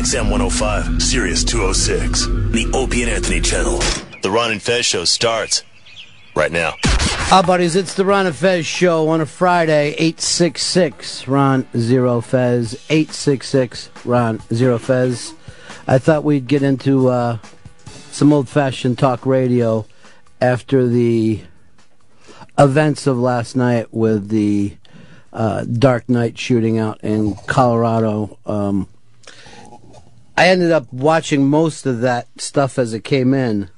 XM 105, Sirius 206, the Opie and Anthony channel. The Ron and Fez show starts right now. Hi, buddies. It's the Ron and Fez show on a Friday. 866 Ron Zero Fez. 866 Ron Zero Fez. I thought we'd get into some old-fashioned talk radio after the events of last night with the Dark Knight shooting out in Colorado. I ended up watching most of that stuff as it came in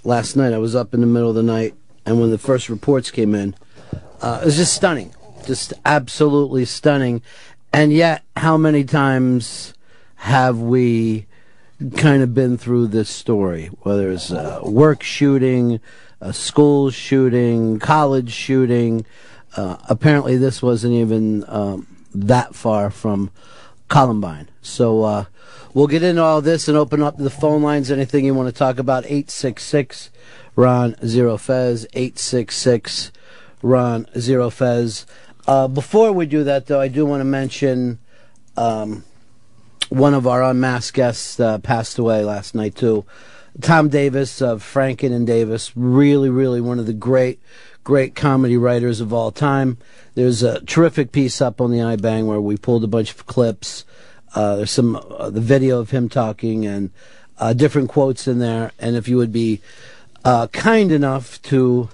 last night. I was up in the middle of the night, and when the first reports came in, it was just stunning. Just absolutely stunning. And yet, how many times have we kind of been through this story? Whether it's a work shooting, a school shooting, college shooting. Apparently this wasn't even that far from Columbine. So we'll get into all this and open up the phone lines. Anything you want to talk about, 866 Ron Zero Fez, 866 Ron Zero Fez. Before we do that, though, I do want to mention one of our unmasked guests passed away last night, too. Tom Davis of Franken and Davis, really, really one of the great comedy writers of all time. There's a terrific piece up on the iBang where we pulled a bunch of clips. There's some the video of him talking and different quotes in there. And if you would be kind enough to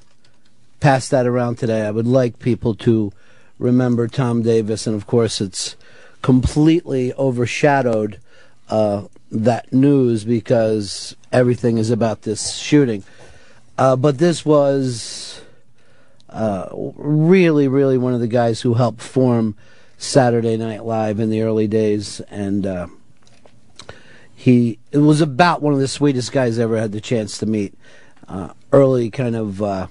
pass that around today, I would like people to remember Tom Davis. And, of course, it's completely overshadowed that news because everything is about this shooting. But this was really, really one of the guys who helped form Saturday Night Live in the early days. And it was about one of the sweetest guys I ever had the chance to meet. Early kind of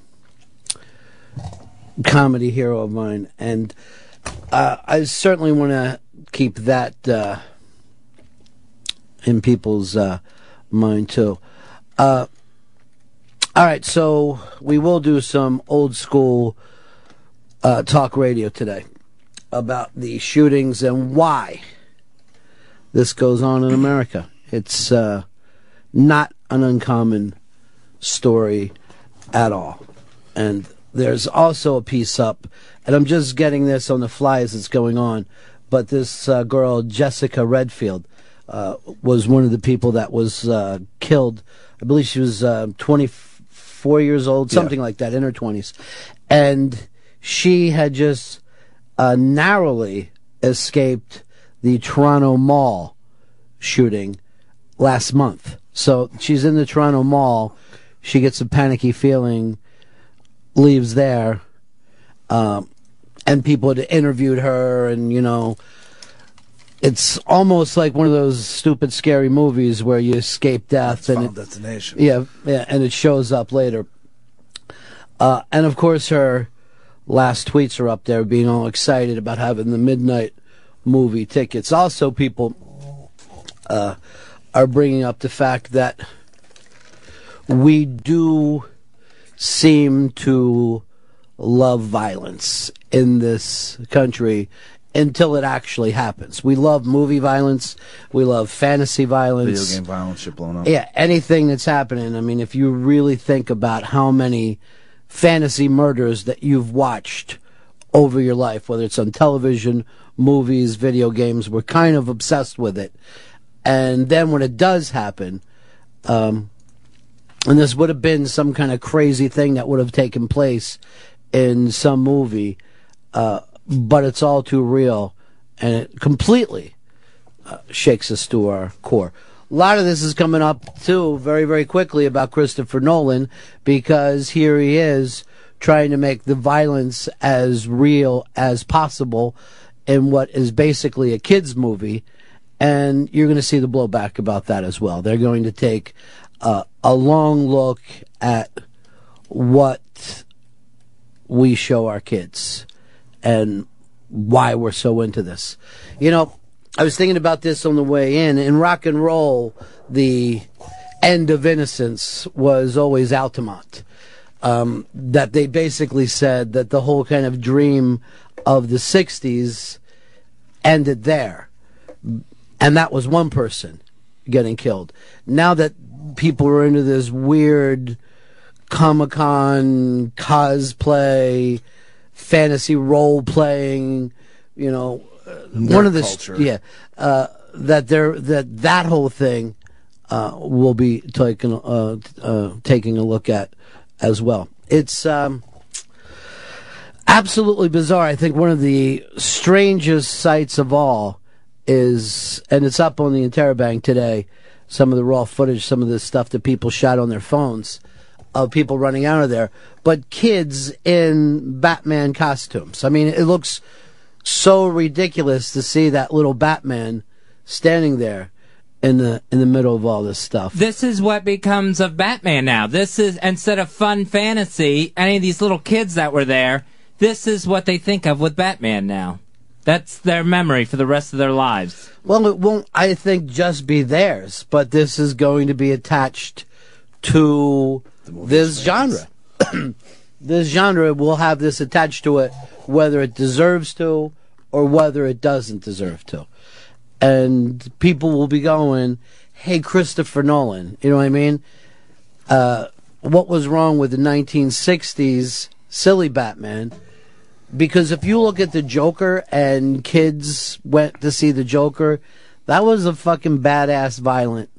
comedy hero of mine. And I certainly want to keep that in people's mind too. All right, so we will do some old school talk radio today about the shootings and why this goes on in America. It's not an uncommon story at all. And there's also a piece up, and I'm just getting this on the fly as it's going on, but this girl, Jessica Redfield, was one of the people that was killed. I believe she was 24 years old, something like that, in her 20s. And she had just narrowly escaped the Toronto Mall shooting last month. So she's in the Toronto Mall. She gets a panicky feeling, leaves there, and people had interviewed her, and, you know, it's almost like one of those stupid, scary movies where you escape death. That's Final Destination. Yeah, and it shows up later. And, of course, her last tweets are up there being all excited about having the midnight movie tickets. Also, people are bringing up the fact that we do seem to love violence in this country until it actually happens. We love movie violence. We love fantasy violence. Video game violence, shit blown up. Yeah, anything that's happening. I mean, if you really think about how many fantasy murders that you've watched over your life, whether it's on television, movies, video games, we're kind of obsessed with it. And then when it does happen, and this would have been some kind of crazy thing that would have taken place in some movie, but it's all too real, and it completely shakes us to our core. A lot of this is coming up, too, very, very quickly about Christopher Nolan, because here he is trying to make the violence as real as possible in what is basically a kid's movie, and you're going to see the blowback about that as well. They're going to take a long look at what we show our kids and why we're so into this. You know, I was thinking about this on the way in. In rock and roll, the end of innocence was always Altamont. That they basically said that the whole kind of dream of the 60s ended there. and that was one person getting killed. Now that people are into this weird Comic-Con cosplay, fantasy role playing, you know, one of the culture. that whole thing will be taking a look at as well. It's absolutely bizarre. I think one of the strangest sights of all is, and it's up on the Interrobang today, some of the raw footage, some of the stuff that people shot on their phones of people running out of there, but kids in Batman costumes. I mean, it looks so ridiculous to see that little Batman standing there in the middle of all this stuff. This is what becomes of Batman now. This is, instead of fun fantasy, any of these little kids that were there, this is what they think of with Batman now. That's their memory for the rest of their lives. Well, it won't, I think, just be theirs, but this is going to be attached to this genre. This genre will have this attached to it, whether it deserves to or whether it doesn't deserve to. And people will be going, hey, Christopher Nolan, you know what I mean? What was wrong with the 1960s silly Batman? Because if you look at the Joker and kids went to see the Joker, that was a fucking badass, violent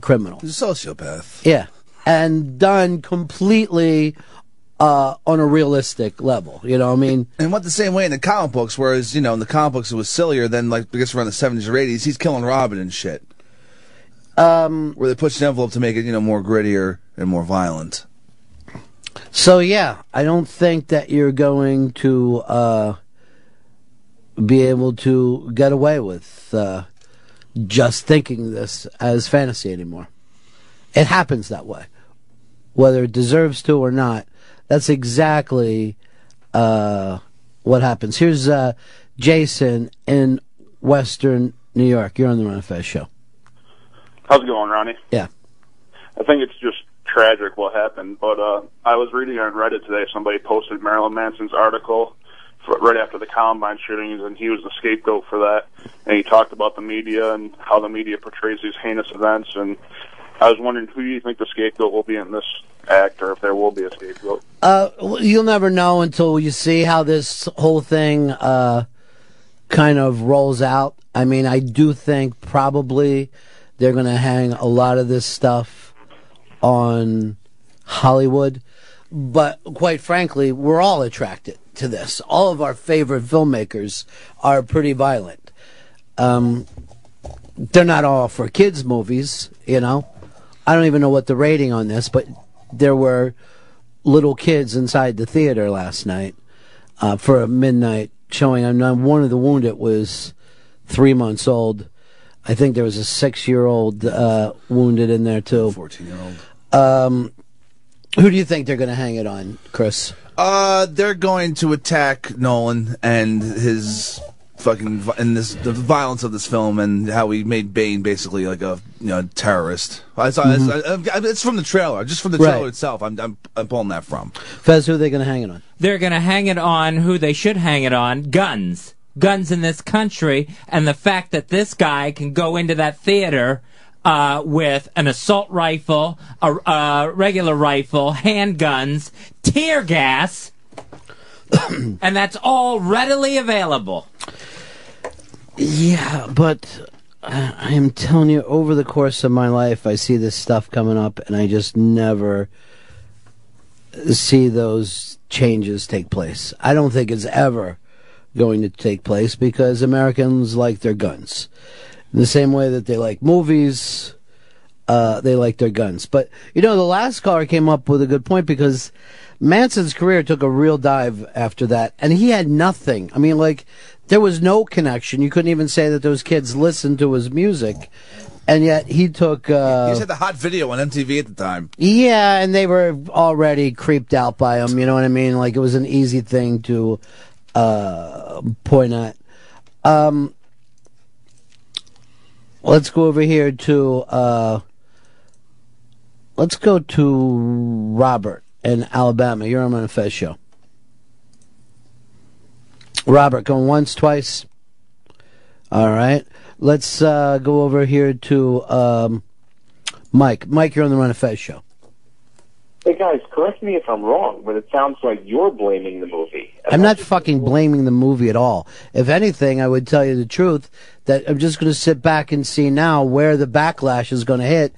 criminal. He's a sociopath. Yeah. And done completely on a realistic level. You know what I mean? And went the same way in the comic books, whereas, you know, in the comic books it was sillier than, like, I guess around the 70s or 80s, he's killing Robin and shit. Where they pushed the envelope to make it, you know, more grittier and more violent. So, yeah, I don't think that you're going to be able to get away with just thinking this as fantasy anymore. It happens that way. Whether it deserves to or not, that's exactly what happens. Here's Jason in Western New York. You're on the Ron and Fez show. How's it going, Ronnie? Yeah. I think it's just tragic what happened, but I was reading on Reddit today, somebody posted Marilyn Manson's article right after the Columbine shootings, and he was the scapegoat for that, and he talked about the media and how the media portrays these heinous events, and I was wondering, who do you think the scapegoat will be in this act, or if there will be a scapegoat? You'll never know until you see how this whole thing kind of rolls out. I mean, I do think probably they're going to hang a lot of this stuff on Hollywood, but quite frankly, we're all attracted to this. All of our favorite filmmakers are pretty violent. They're not all for kids' movies, you know. I don't even know what the rating on this, but there were little kids inside the theater last night for a midnight showing. And one of the wounded was 3 months old. I think there was a 6-year-old wounded in there too. 14-year-old. Who do you think they're going to hang it on, Chris? They're going to attack Nolan and his fucking the violence of this film and how he made Bane basically like a terrorist. I saw it's from the trailer, just from the trailer itself. I'm pulling that from. Fez, who are they going to hang it on? They're going to hang it on who they should hang it on: guns. Guns in this country, and the fact that this guy can go into that theater with an assault rifle, a regular rifle, handguns, tear gas, and that's all readily available. Yeah, but I am telling you, over the course of my life, I see this stuff coming up, and I just never see those changes take place. I don't think it's ever going to take place because Americans like their guns. In the same way that they like movies, they like their guns. But, you know, the last caller came up with a good point because Manson's career took a real dive after that, and he had nothing. I mean, like, there was no connection. You couldn't even say that those kids listened to his music, and yet he took... he just had the hot video on MTV at the time. Yeah, and they were already creeped out by him, you know what I mean? Like, it was an easy thing to point at. Let's go over here to... let's go to Robert in Alabama. You're on the Fez show. Robert, going once, twice. All right. Let's go over here to Mike. Mike, you're on the Ron and Fez show. Hey guys, correct me if I'm wrong, but it sounds like you're blaming the movie. I'm not fucking blaming the movie at all. If anything, I would tell you the truth that I'm just going to sit back and see now where the backlash is going to hit.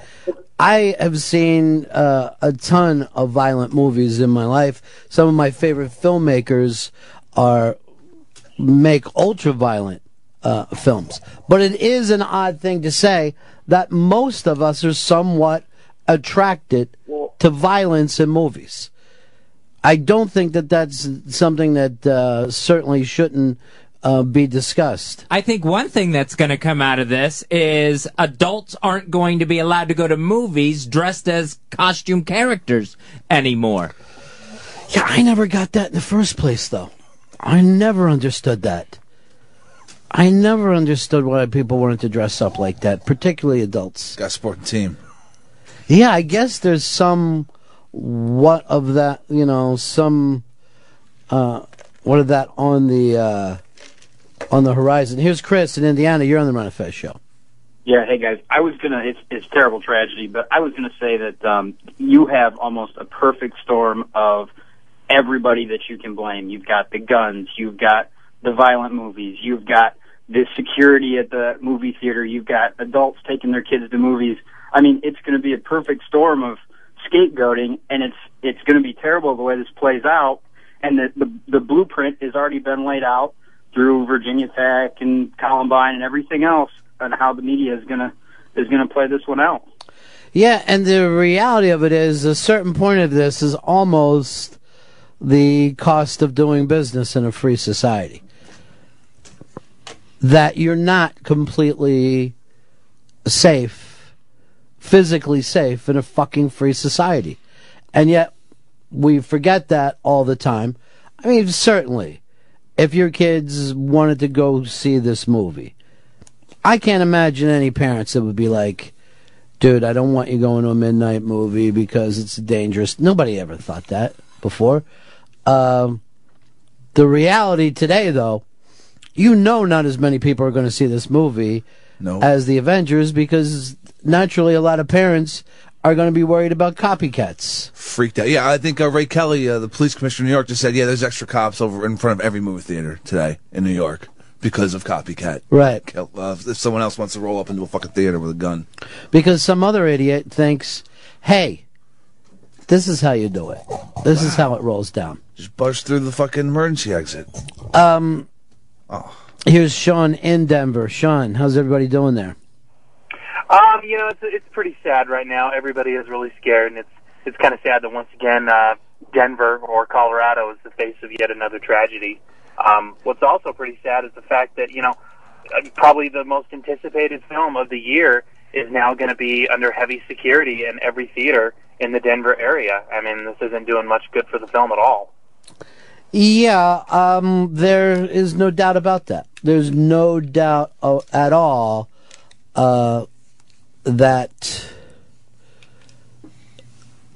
I have seen a ton of violent movies in my life. Some of my favorite filmmakers make ultra-violent films. But it is an odd thing to say that most of us are somewhat attracted to violence in movies. I don't think that that's something that certainly shouldn't be discussed. I think one thing that's going to come out of this is adults aren't going to be allowed to go to movies dressed as costume characters anymore. Yeah, I never got that in the first place, though. I never understood that. I never understood why people wanted to dress up like that, particularly adults. Got a sporting team. Yeah, I guess there's what of that on the horizon. Here's Chris in Indiana. You're on the Ron and Fez show. Yeah, hey guys. It's terrible tragedy, but I was gonna say that you have almost a perfect storm of everybody that you can blame. You've got the guns, you've got the violent movies, you've got the security at the movie theater, you've got adults taking their kids to movies. I mean, it's going to be a perfect storm of scapegoating, and it's going to be terrible the way this plays out. And the blueprint has already been laid out through Virginia Tech and Columbine and everything else on how the media is going to play this one out. Yeah, and the reality of it is, a certain point of this is almost the cost of doing business in a free society. That you're not completely safe, physically safe in a fucking free society. And yet, we forget that all the time. I mean, certainly, if your kids wanted to go see this movie, I can't imagine any parents that would be like, dude, I don't want you going to a midnight movie because it's dangerous. Nobody ever thought that before. The reality today, though, not as many people are going to see this movie as the Avengers, because naturally a lot of parents are going to be worried about copycats. Freaked out. Yeah, I think Ray Kelly, the police commissioner in New York, just said, there's extra cops over in front of every movie theater today in New York because of copycat. Right. If someone else wants to roll up into a fucking theater with a gun. Because some other idiot thinks, hey, this is how you do it. This is how it rolls down. Just bust through the fucking emergency exit. Here's Sean in Denver. Sean, how's everybody doing there? It's pretty sad right now. Everybody is really scared, and it's kind of sad that once again Denver or Colorado is the face of yet another tragedy. What's also pretty sad is the fact that probably the most anticipated film of the year is now going to be under heavy security in every theater in the Denver area. I mean, this isn't doing much good for the film at all. Yeah, there is no doubt about that. There's no doubt at all that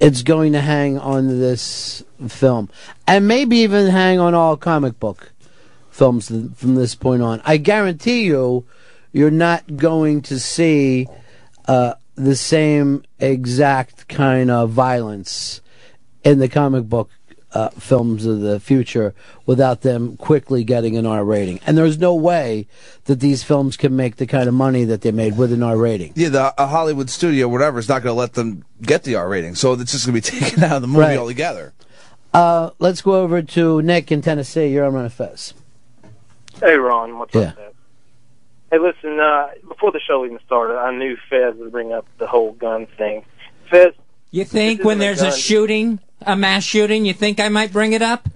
it's going to hang on this film. And maybe even hang on all comic book films from this point on. I guarantee you're not going to see the same exact kind of violence in the comic book films of the future without them quickly getting an R rating. And there's no way that these films can make the kind of money that they made with an R rating. Yeah, a Hollywood studio, whatever, is not going to let them get the R rating. So it's just going to be taken out of the movie altogether. Let's go over to Nick in Tennessee. You're on Ron and Fez. Hey, Ron. What's up, man? Hey, listen, before the show even started, I knew Fez would bring up the whole gun thing. Fez, you think when there's a shooting, a mass shooting, you think I might bring it up?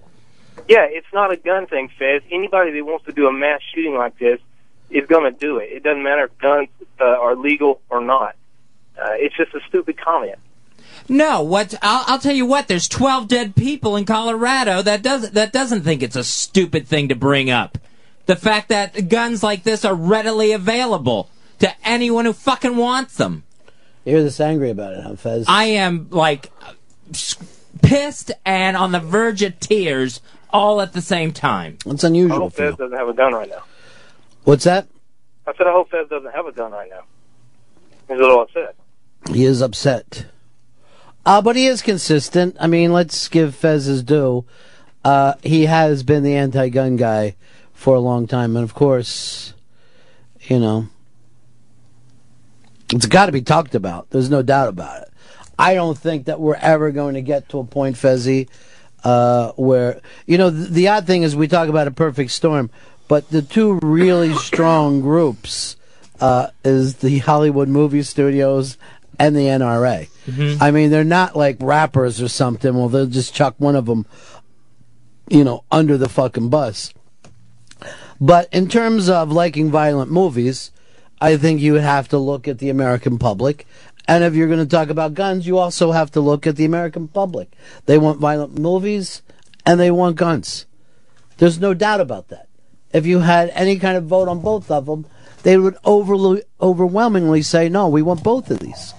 Yeah, it's not a gun thing, Fez. Anybody that wants to do a mass shooting like this is going to do it. It doesn't matter if guns are legal or not. It's just a stupid comment. No, I'll tell you what. There's 12 dead people in Colorado. That doesn't think it's a stupid thing to bring up. The fact that guns like this are readily available to anyone who fucking wants them. You're this angry about it, huh, Fez? I am, like, pissed and on the verge of tears all at the same time. It's unusual I hope Fez doesn't have a gun right now. What's that? I said I hope Fez doesn't have a gun right now. He's a little upset. He is upset. But he is consistent. I mean, let's give Fez his due. He has been the anti-gun guy for a long time. And, of course, you know, it's got to be talked about. There's no doubt about it. I don't think that we're ever going to get to a point, Fezzy, where, you know, the odd thing is we talk about a perfect storm, but the two really strong groups is the Hollywood movie studios and the NRA. Mm-hmm. I mean, they're not like rappers or something. Well, they'll just chuck one of them, you know, under the fucking bus. But in terms of liking violent movies, I think you would have to look at the American public. And if you're going to talk about guns, you also have to look at the American public. They want violent movies and they want guns. There's no doubt about that. If you had any kind of vote on both of them, they would overwhelmingly say, no, we want both of these.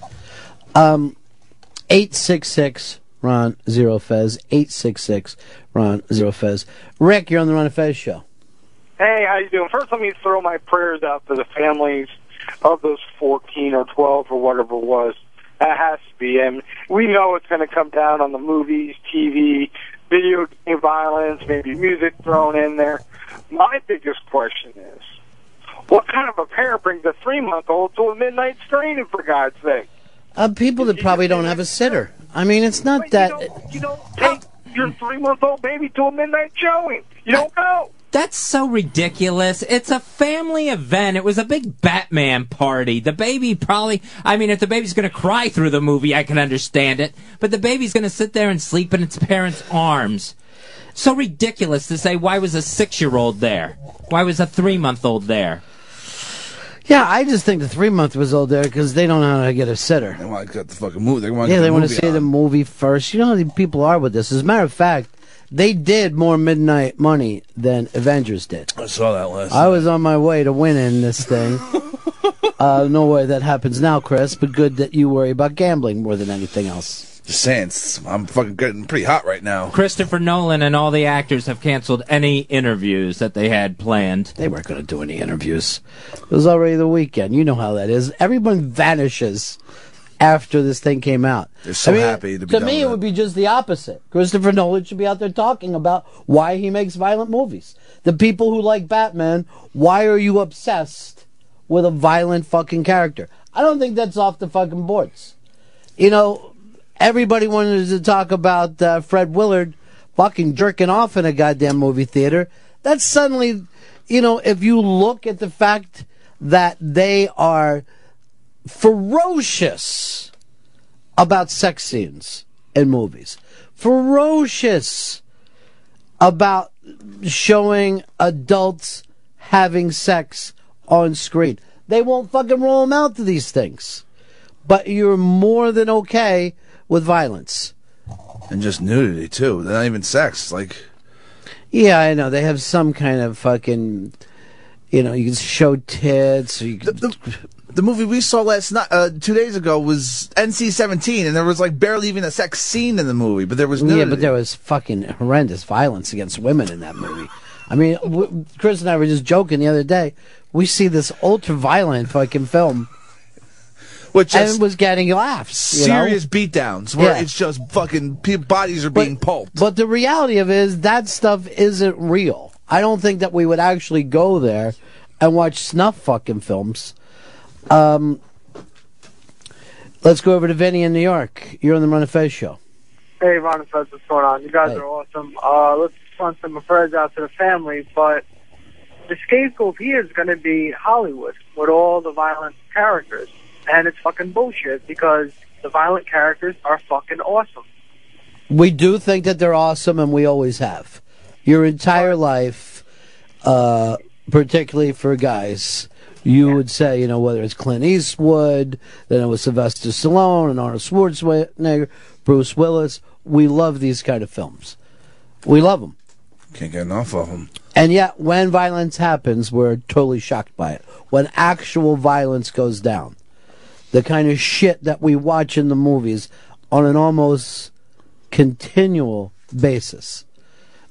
866 Ron Zero Fez. 866 Ron Zero Fez. Rick, you're on the Ron and Fez show. Hey, how you doing? First, let me throw my prayers out to the families of those 14 or 12 or whatever it was. That has to be. And we know it's going to come down on the movies, TV, video game violence, maybe music thrown in there. My biggest question is, what kind of a parent brings a 3-month-old to a midnight screening, for God's sake? People that probably don't have a sitter. I mean, it's not that... You don't take your 3-month-old baby to a midnight showing. You don't go. That's so ridiculous. It's a family event. It was a big Batman party. The baby probably... I mean, if the baby's going to cry through the movie, I can understand it. But the baby's going to sit there and sleep in its parents' arms. So ridiculous to say, why was a 6-year-old there? Why was a 3-month-old there? Yeah, I just think the 3-month-old there because they don't know how to get a sitter. They want to get the fucking movie. They want to see the movie first. You know how the people are with this. As a matter of fact, they did more midnight money than Avengers did. I saw that last I was on my way to winning this thing. No way that happens now, Chris, but good that you worry about gambling more than anything else. Just saying, I'm fucking getting pretty hot right now. Christopher Nolan and all the actors have canceled any interviews that they had planned. They weren't going to do any interviews. It was already the weekend. You know how that is. Everyone vanishes after this thing came out. They're so happy to be done me, with it would be just the opposite. Christopher Nolan should be out there talking about why he makes violent movies. The people who like Batman, why are you obsessed with a violent fucking character? I don't think that's off the fucking boards. You know, everybody wanted to talk about Fred Willard fucking jerking off in a goddamn movie theater. That's suddenly, you know, if you look at the fact that they are ferocious about sex scenes in movies, ferocious about showing adults having sex on screen. They won't fucking roll them out to these things. But you're more than okay with violence. And just nudity, too. They're not even sex. Like, yeah, I know. They have some kind of fucking, you know, you can show tits. Or you can... The movie we saw last night, 2 days ago, was NC-17, and there was like barely even a sex scene in the movie, but there was nudity. Yeah, but there was fucking horrendous violence against women in that movie. I mean, Chris and I were just joking the other day. We see this ultra-violent fucking film, and it was getting laughs. Serious beatdowns where it's just fucking bodies are being pulped. But the reality of it is that stuff isn't real. I don't think that we would actually go there and watch snuff fucking films. Let's go over to Vinny in New York. You're on the Ron and Fez show. Hey, Ron and Fez, what's going on? You guys are awesome. Let's send some prayers out to the family, but the scapegoat here is going to be Hollywood with all the violent characters. And it's fucking bullshit because the violent characters are fucking awesome. We do think that they're awesome, and we always have. Your entire life, particularly for guys, you would say, you know, whether it's Clint Eastwood, then it was Sylvester Stallone and Arnold Schwarzenegger, Bruce Willis. We love these kind of films. We love them. Can't get enough of them. And yet, when violence happens, we're totally shocked by it. When actual violence goes down, the kind of shit that we watch in the movies on an almost continual basis.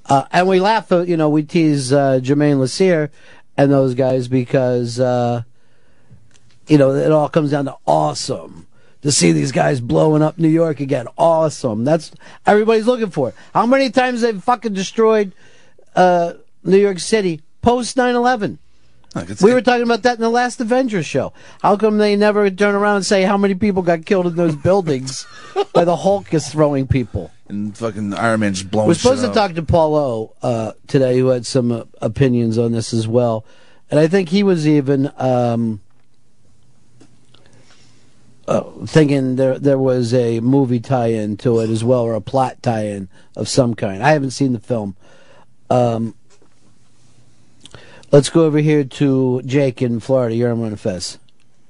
And we laugh, you know, we tease Jermaine Lassire and those guys because it all comes down to awesome. To see these guys blowing up New York again. Awesome. That's everybody's looking for. How many times they've fucking destroyed New York City post 9/11? We were talking about that in the last Avengers show. How come they never turn around and say how many people got killed in those buildings where the Hulk is throwing people? And fucking Iron Man just blowing We're supposed shit to up. talk to Paul O today, who had some opinions on this as well. And I think he was even thinking there was a movie tie-in to it as well, or a plot tie-in of some kind. I haven't seen the film. Let's go over here to Jake in Florida. You're on Run Fez.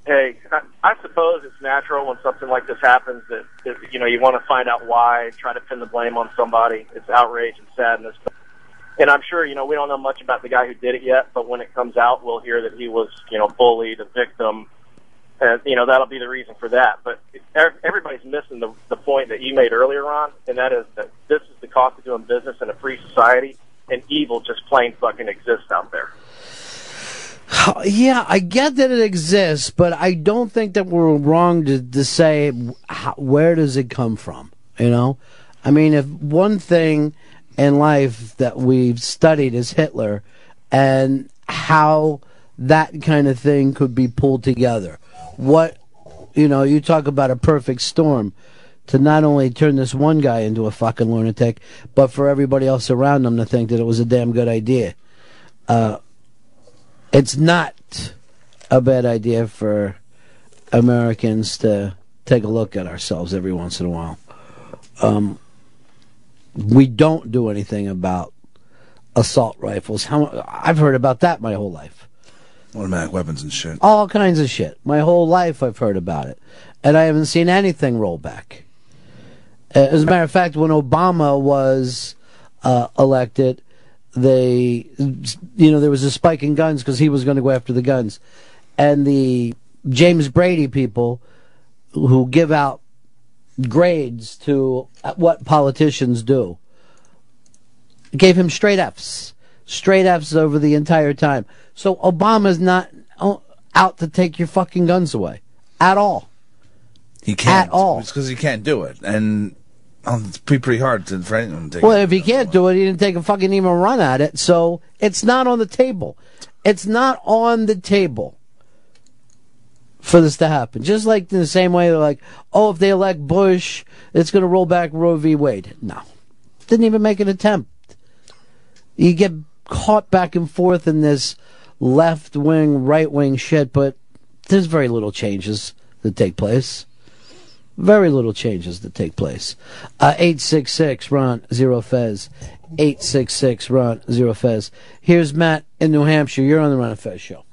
Hey, I suppose it's natural when something like this happens that you want to find out why, try to pin the blame on somebody. It's outrage and sadness. And I'm sure, we don't know much about the guy who did it yet, but when it comes out, we'll hear that he was, bullied, a victim. And, that'll be the reason for that. But everybody's missing the point that you made earlier, Ron, and that is that this is the cost of doing business in a free society, and evil just plain fucking exists out there. Yeah, I get that it exists, but I don't think that we're wrong to say where does it come from, I mean, if one thing in life that we've studied is Hitler and how that kind of thing could be pulled together. You talk about a perfect storm to not only turn this one guy into a fucking lunatic, but for everybody else around him to think that it was a damn good idea. It's not a bad idea for Americans to take a look at ourselves every once in a while. We don't do anything about assault rifles. I've heard about that my whole life. Automatic weapons and shit. All kinds of shit. My whole life I've heard about it. And I haven't seen anything roll back. As a matter of fact, when Obama was elected, there was a spike in guns because he was going to go after the guns. And the James Brady people who give out grades to what politicians do gave him straight Fs. Straight Fs over the entire time. So Obama's not out to take your fucking guns away. At all. He can't. At all. It's because he can't do it. And it's pretty hard for anyone to take Well, if he can't do it, he didn't take a fucking even run at it. So it's not on the table. It's not on the table for this to happen. Just like in the same way they're like, if they elect Bush, it's going to roll back Roe v. Wade. No. Didn't even make an attempt. You get caught back and forth in this left-wing, right-wing shit, but there's very little changes that take place. Very little changes that take place. 866-RON-0-FEZ. 866-RON-0-FEZ. Here's Matt in New Hampshire. You're on the Ron and Fez show.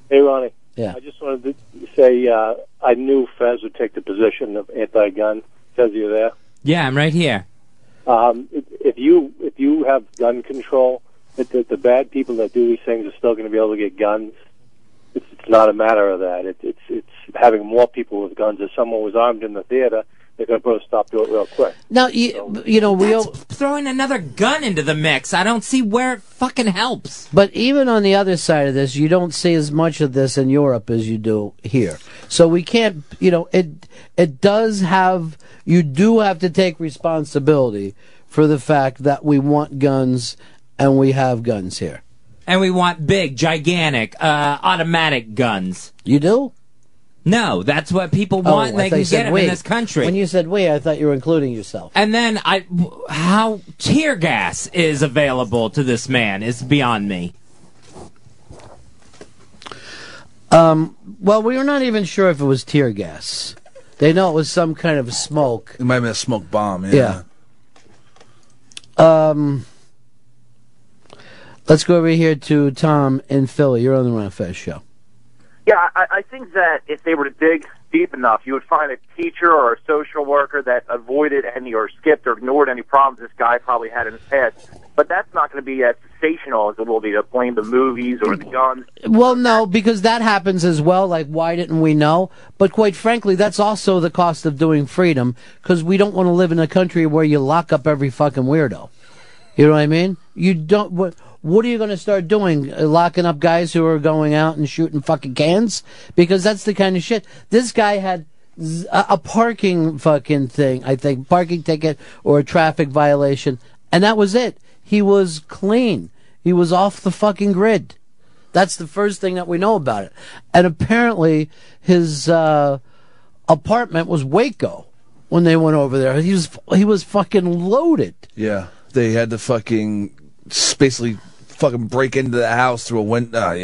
Hey, Ronnie. Yeah. I just wanted to say I knew Fez would take the position of anti-gun. Fez, you there? Yeah, I'm right here. If you have gun control, the bad people that do these things are still going to be able to get guns. It's not a matter of that. It's having more people with guns. If someone was armed in the theater, they're going to put a stop to it real quick. Now, we'll throwing another gun into the mix. I don't see where it fucking helps. But even on the other side of this, you don't see as much of this in Europe as you do here. So we can't, it does have, you do have to take responsibility for the fact that we want guns and we have guns here. And we want big, gigantic, automatic guns. You do? No, that's what people want, and they can get them in this country. When you said we, I thought you were including yourself. And then how tear gas is available to this man is beyond me. Well, we were not even sure if it was tear gas. They know it was some kind of smoke. It might have been a smoke bomb, yeah. Let's go over here to Tom in Philly. You're on the Ron Fez show. Yeah, I think that if they were to dig deep enough, you would find a teacher or a social worker that avoided any or skipped or ignored any problems this guy probably had in his past. But that's not going to be as sensational as it will be to blame the movies or the guns. Well, no, because that happens as well. Like, why didn't we know? But quite frankly, that's also the cost of doing freedom, because we don't want to live in a country where you lock up every fucking weirdo. You know what I mean? You don't. What are you going to start doing? Locking up guys who are going out and shooting fucking cans? Because that's the kind of shit. This guy had a parking fucking thing, I think, parking ticket or a traffic violation, and that was it. He was clean. He was off the fucking grid. That's the first thing that we know about it. And apparently his apartment was Waco when they went over there. He was fucking loaded. Yeah, they had to fucking basically fucking break into the house through a window.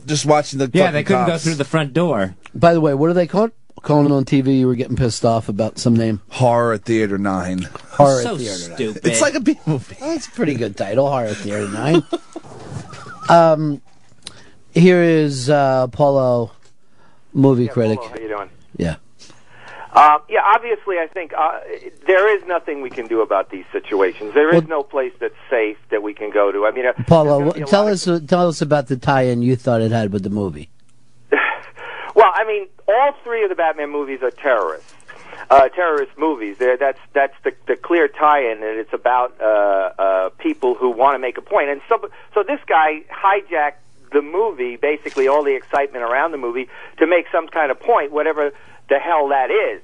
Just watching the they couldn't go through the front door. By the way, what are they called? Calling on TV, you were getting pissed off about some name. Horror Theater 9. Horror So Theater 9. stupid. It's like a B movie. Oh, it's a pretty good title, Horror Theater 9. Here is Paulo, movie critic. Paulo, how you doing? Yeah. Obviously, I think there is nothing we can do about these situations. There is no place that's safe that we can go to. I mean, Paulo, tell us about the tie-in you thought it had with the movie. Well, I mean, all three of the Batman movies are terrorist movies. That's the clear tie-in, and it's about people who want to make a point. And so this guy hijacked the movie, basically all the excitement around the movie, to make some kind of point, whatever the hell that is.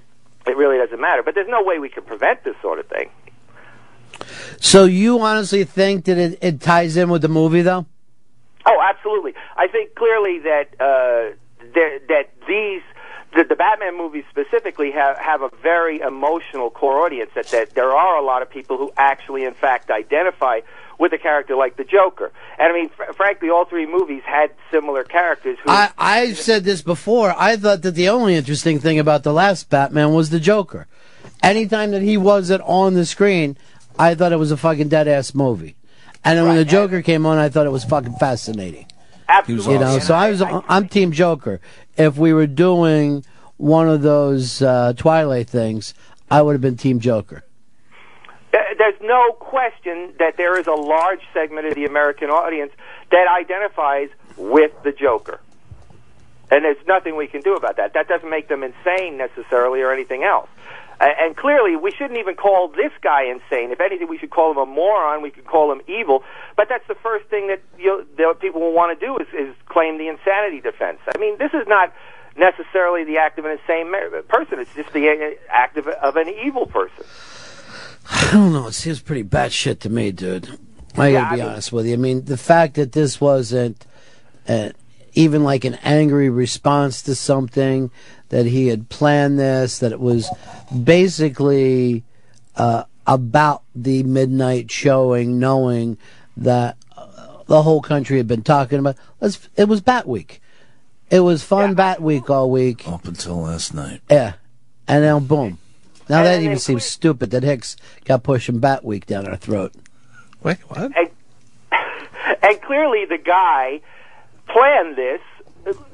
It really doesn't matter. But there's no way we can prevent this sort of thing. So you honestly think that it ties in with the movie, though? Oh, absolutely. I think clearly that the Batman movies specifically have a very emotional core audience, that there are a lot of people who actually, in fact, identify with a character like the Joker. And I mean, frankly, all three movies had similar characters. I've said this before. I thought that the only interesting thing about the last Batman was the Joker. Anytime that he wasn't on the screen, I thought it was a fucking dead-ass movie. And then when the Joker came on, I thought it was fucking fascinating. Absolutely. You know, so I'm Team Joker. If we were doing one of those Twilight things, I would have been Team Joker. There's no question that there is a large segment of the American audience that identifies with the Joker. And there's nothing we can do about that. That doesn't make them insane necessarily or anything else. And clearly, we shouldn't even call this guy insane. If anything, we should call him a moron. We could call him evil. But that's the first thing that people will want to do is claim the insanity defense. I mean, this is not necessarily the act of an insane person. It's just the act of an evil person. I don't know. It seems pretty batshit to me, dude. I gotta be honest with you. I mean, the fact that this wasn't even like an angry response to something, that he had planned this, that it was basically about the midnight showing, knowing that the whole country had been talking about. It was Bat Week. It was fun Bat Week all week. Up until last night. Yeah. And now, boom. Now that even seems stupid that Hicks got pushing Bat Week down our throat. Wait, what? And clearly the guy planned this,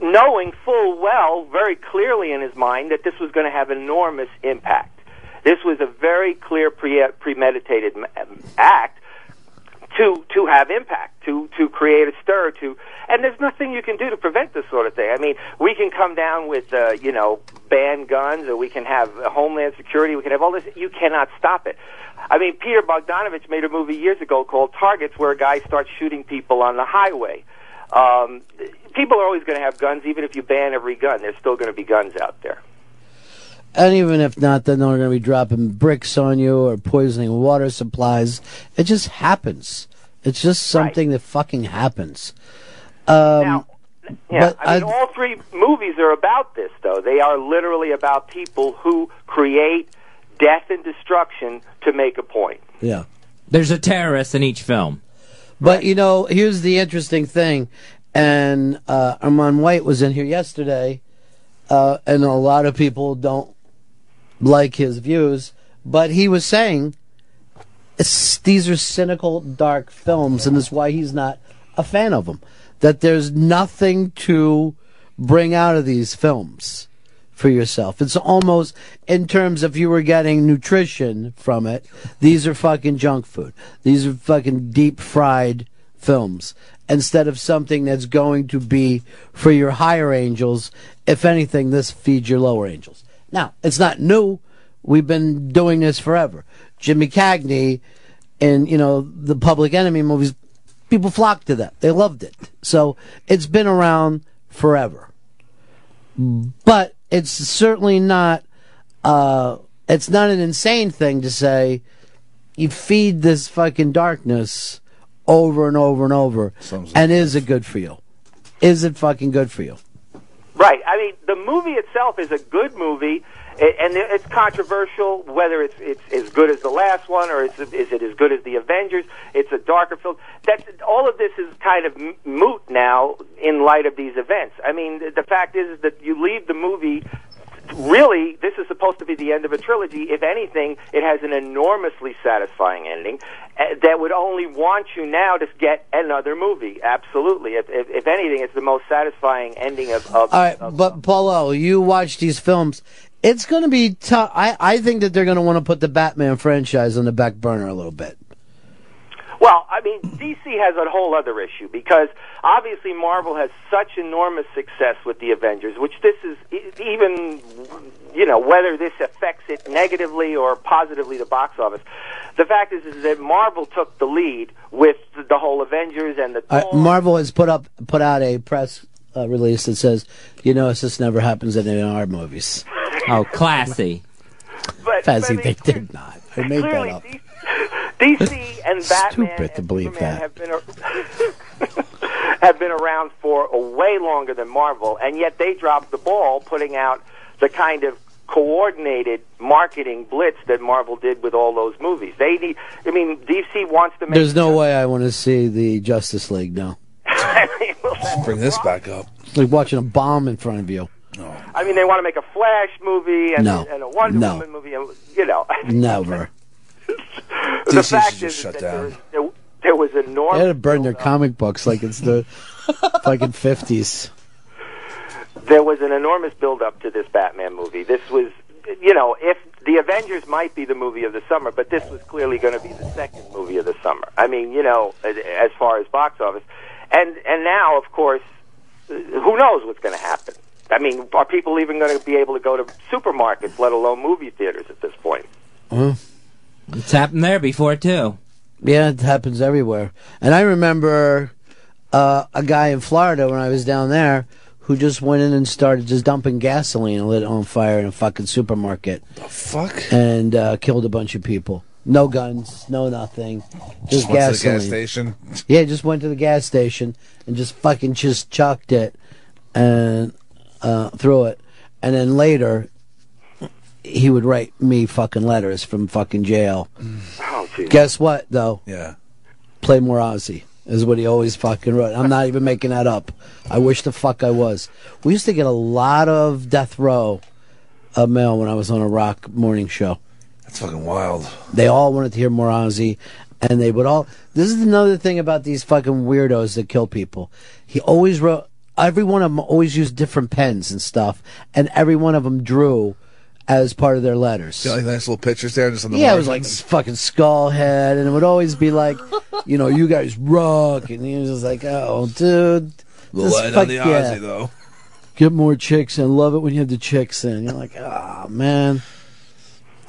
knowing full well, very clearly in his mind, that this was going to have enormous impact. This was a very clear premeditated act to have impact, to create a stir, and there's nothing you can do to prevent this sort of thing. I mean, we can come down with, ban guns, or we can have Homeland Security, we can have all this. You cannot stop it. I mean, Peter Bogdanovich made a movie years ago called Targets, where a guy starts shooting people on the highway. People are always going to have guns, even if you ban every gun. There's still going to be guns out there. And even if not, then they're going to be dropping bricks on you or poisoning water supplies. It just happens. It's just something that fucking happens. Now, all three movies are about this, though. They are literally about people who create death and destruction to make a point. Yeah. There's a terrorist in each film. But, here's the interesting thing. And Armand White was in here yesterday, and a lot of people don't like his views, but he was saying these are cynical, dark films, and that's why he's not a fan of them. That there's nothing to bring out of these films for yourself. It's almost, in terms of you were getting nutrition from it, these are fucking junk food. These are fucking deep-fried films, instead of something that's going to be for your higher angels. If anything, this feeds your lower angels. Now, it's not new. We've been doing this forever. Jimmy Cagney in, the Public Enemy movies, people flocked to that. They loved it. So it's been around forever. But it's certainly not, it's not an insane thing to say you feed this fucking darkness over and over and over. And is it good for you? Is it fucking good for you? Right. I mean, the movie itself is a good movie, and it's controversial whether it's as good as the last one or is it as good as the Avengers. It's a darker film. All of this is kind of moot now in light of these events. I mean, the fact is that you leave the movie. Really, this is supposed to be the end of a trilogy. If anything, it has an enormously satisfying ending that would only want you now to get another movie. Absolutely. If anything, it's the most satisfying ending of All right, but Paulo, you watch these films. It's going to be tough. I think that they're going to want to put the Batman franchise on the back burner a little bit. Well, I mean, DC has a whole other issue because obviously Marvel has such enormous success with the Avengers, which this is even, whether this affects it negatively or positively, the box office. The fact is that Marvel took the lead with the whole Avengers and the Marvel has put out a press release that says, this never happens in any of our movies. Oh, classy. Fazzy, they did not. I made that up. DC and Batman Stupid to believe that. have been around for way longer than Marvel, and yet they dropped the ball putting out the kind of coordinated marketing blitz that Marvel did with all those movies. DC wants to make... There's no way I want to see the Justice League now. Bring this back up. It's like watching a bomb in front of you. I mean, they want to make a Flash movie and a Wonder Woman movie, Never. The fact is that there was enormous... They had to burn their comic books like it's the fucking 50s. There was an enormous build-up to this Batman movie. This was, if the Avengers might be the movie of the summer, but this was clearly going to be the second movie of the summer. I mean, as far as box office. And now, of course, who knows what's going to happen? I mean, are people even going to be able to go to supermarkets, let alone movie theaters at this point? It's happened there before, too. Yeah, it happens everywhere. And I remember a guy in Florida when I was down there who just went in and started just dumping gasoline and lit it on fire in a fucking supermarket. The fuck? And killed a bunch of people. No guns, no nothing. Just gasoline. Went to the gas station? Yeah, just went to the gas station and just fucking just chucked it and threw it. And then later... he would write me fucking letters from fucking jail. Oh, geez. Guess what, though? Yeah. Play more Ozzy is what he always fucking wrote. I'm not even making that up. I wish the fuck I was. We used to get a lot of death row mail when I was on a rock morning show. That's fucking wild. They all wanted to hear more Ozzy, and they would all... This is another thing about these fucking weirdos that kill people. He always wrote... Every one of them always used different pens and stuff, and every one of them drew... as part of their letters. Got like nice little pictures there, just on the it was like fucking skull head, and it would always be like, you guys rock, and he was just like, oh, dude. The light on the Ozzy, though. Get more chicks in. Love it when you have the chicks in. You're like, oh, man.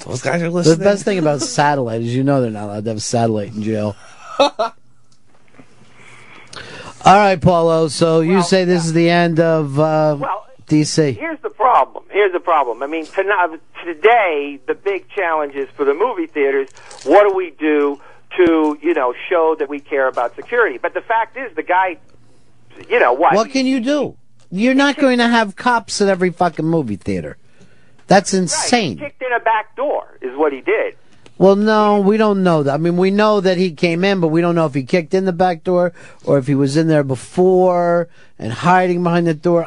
Those guys are listening. The best thing about satellite is they're not allowed to have a satellite in jail. All right, Paulo, so you say this is the end of DC. Here's the problem. I mean, today, the big challenge is for the movie theaters, what do we do to, show that we care about security? But the fact is, the guy, what? What can you do? You're not going to have cops at every fucking movie theater. That's insane. Right. He kicked in a back door, is what he did. Well, no, we don't know that. I mean, we know that he came in, but we don't know if he kicked in the back door or if he was in there before and hiding behind the door.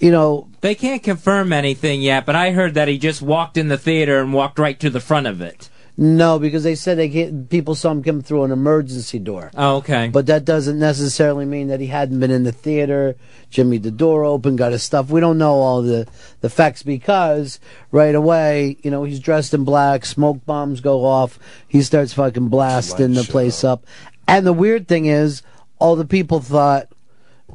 They can't confirm anything yet, but I heard that he just walked in the theater and walked right to the front of it. No, because they said people saw him come through an emergency door. Oh, okay. But that doesn't necessarily mean that he hadn't been in the theater, jimmied the door open, got his stuff. We don't know all the facts because right away, he's dressed in black, smoke bombs go off, he starts fucking blasting the place up. And the weird thing is, all the people thought,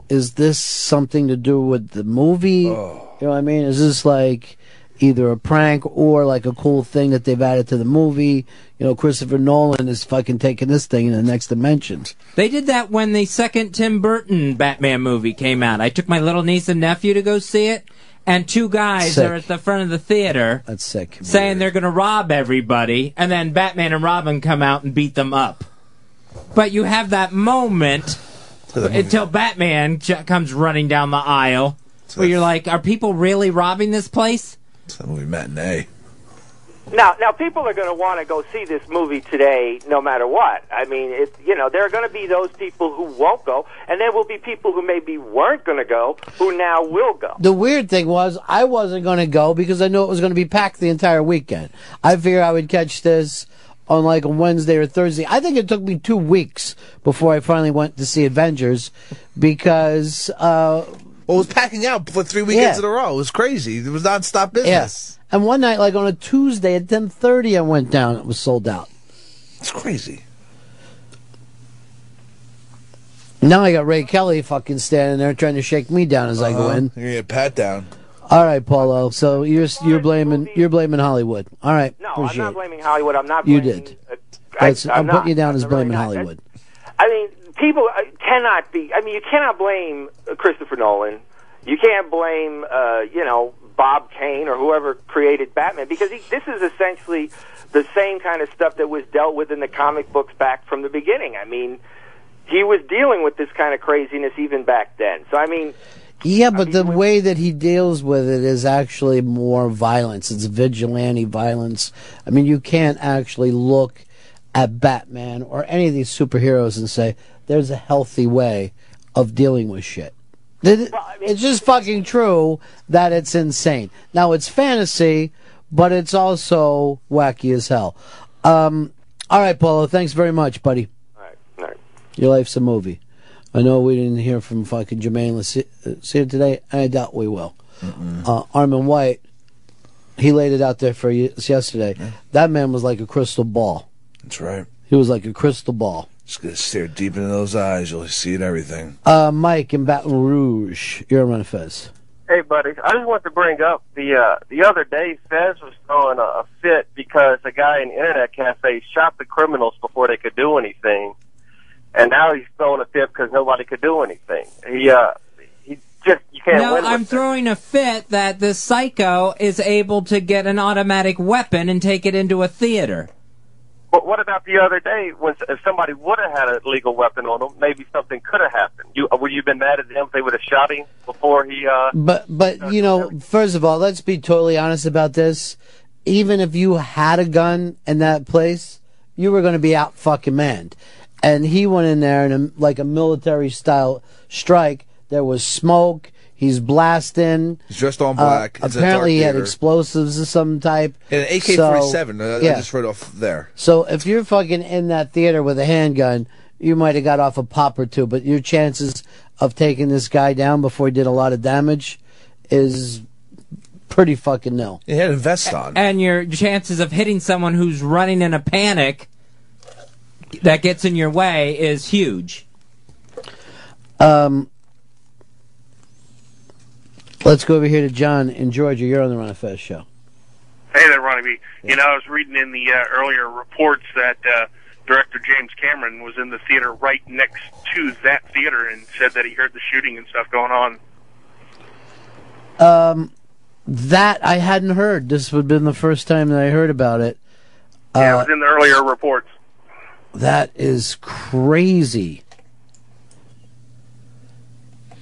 is this something to do with the movie? Oh. You know what I mean? Is this like... either a prank or like a cool thing that they've added to the movie. You know, Christopher Nolan is fucking taking this thing in the next dimension. They did that when the second Tim Burton Batman movie came out. I took my little niece and nephew to go see it, and two guys Sick. are at the front of the theater That's sick. saying they're going to rob everybody, and then Batman and Robin come out and beat them up. But you have that moment until Batman comes running down the aisle where you're like, are people really robbing this place? It's that movie matinee. Now, people are going to want to go see this movie today, no matter what. I mean, there are going to be those people who won't go, and there will be people who maybe weren't going to go, who now will go. The weird thing was, I wasn't going to go because I knew it was going to be packed the entire weekend. I figured I would catch this on like a Wednesday or Thursday. I think it took me 2 weeks before I finally went to see Avengers because... Well, it was packing out for 3 weekends in a row. It was crazy. It was nonstop business. Yes. And one night, like on a Tuesday at 10:30, I went down. It was sold out. It's crazy. Now I got Ray Kelly fucking standing there trying to shake me down as I go in. You're gonna get pat down. All right, Paulo. So you're blaming Hollywood. All right. No, appreciate I'm not it. blaming Hollywood. I'm not You blaming... did. I'm putting you down as I'm really blaming not. Hollywood. I mean, people cannot be... I mean, you cannot blame Christopher Nolan. You can't blame, Bob Kane or whoever created Batman, because this is essentially the same kind of stuff that was dealt with in the comic books back from the beginning. I mean, he was dealing with this kind of craziness even back then. So, I mean... Yeah, but the way that he deals with it is actually more violence. It's vigilante violence. I mean, you can't actually look at Batman or any of these superheroes and say, there's a healthy way of dealing with shit. It's just fucking true that it's insane. Now, it's fantasy, but it's also wacky as hell. All right, Paulo, thanks very much, buddy. All right. Your life's a movie. I know we didn't hear from fucking Jermaine Lassiter today, and I doubt we will. Armin White, he laid it out there for us yesterday. Yeah. That man was like a crystal ball. That's right. He was like a crystal ball. Just gonna stare deep into those eyes. You'll see it everything. Mike in Baton Rouge. You're on Fez. Hey, buddy. I just want to bring up the other day, Fez was throwing a fit because a guy in an internet cafe shot the criminals before they could do anything. And now he's throwing a fit because nobody could do anything. You can't no, win. I'm throwing a fit that this psycho is able to get an automatic weapon and take it into a theater. But what about the other day when if somebody would have had a legal weapon on them, maybe something could have happened? Would you have been mad at them if they would have shot him before he... But first of all, let's be totally honest about this. Even if you had a gun in that place, you were going to be out fucking manned. And he went in there in a military-style strike. There was smoke. He's blasting. He's dressed all in black. Apparently he had explosives of some type. And an AK-47. I just read off there. So if you're fucking in that theater with a handgun, you might have got off a pop or two. But your chances of taking this guy down before he did a lot of damage is pretty fucking nil. He had a vest on. And your chances of hitting someone who's running in a panic that gets in your way is huge. Let's go over here to John in Georgia. You're on the Ron and Fez show. Hey there, Ronnie B. Yeah. I was reading in the earlier reports that director James Cameron was in the theater right next to that theater and said that he heard the shooting and stuff going on. That I hadn't heard. This would have been the first time that I heard about it. Yeah, it was in the earlier reports. That is crazy.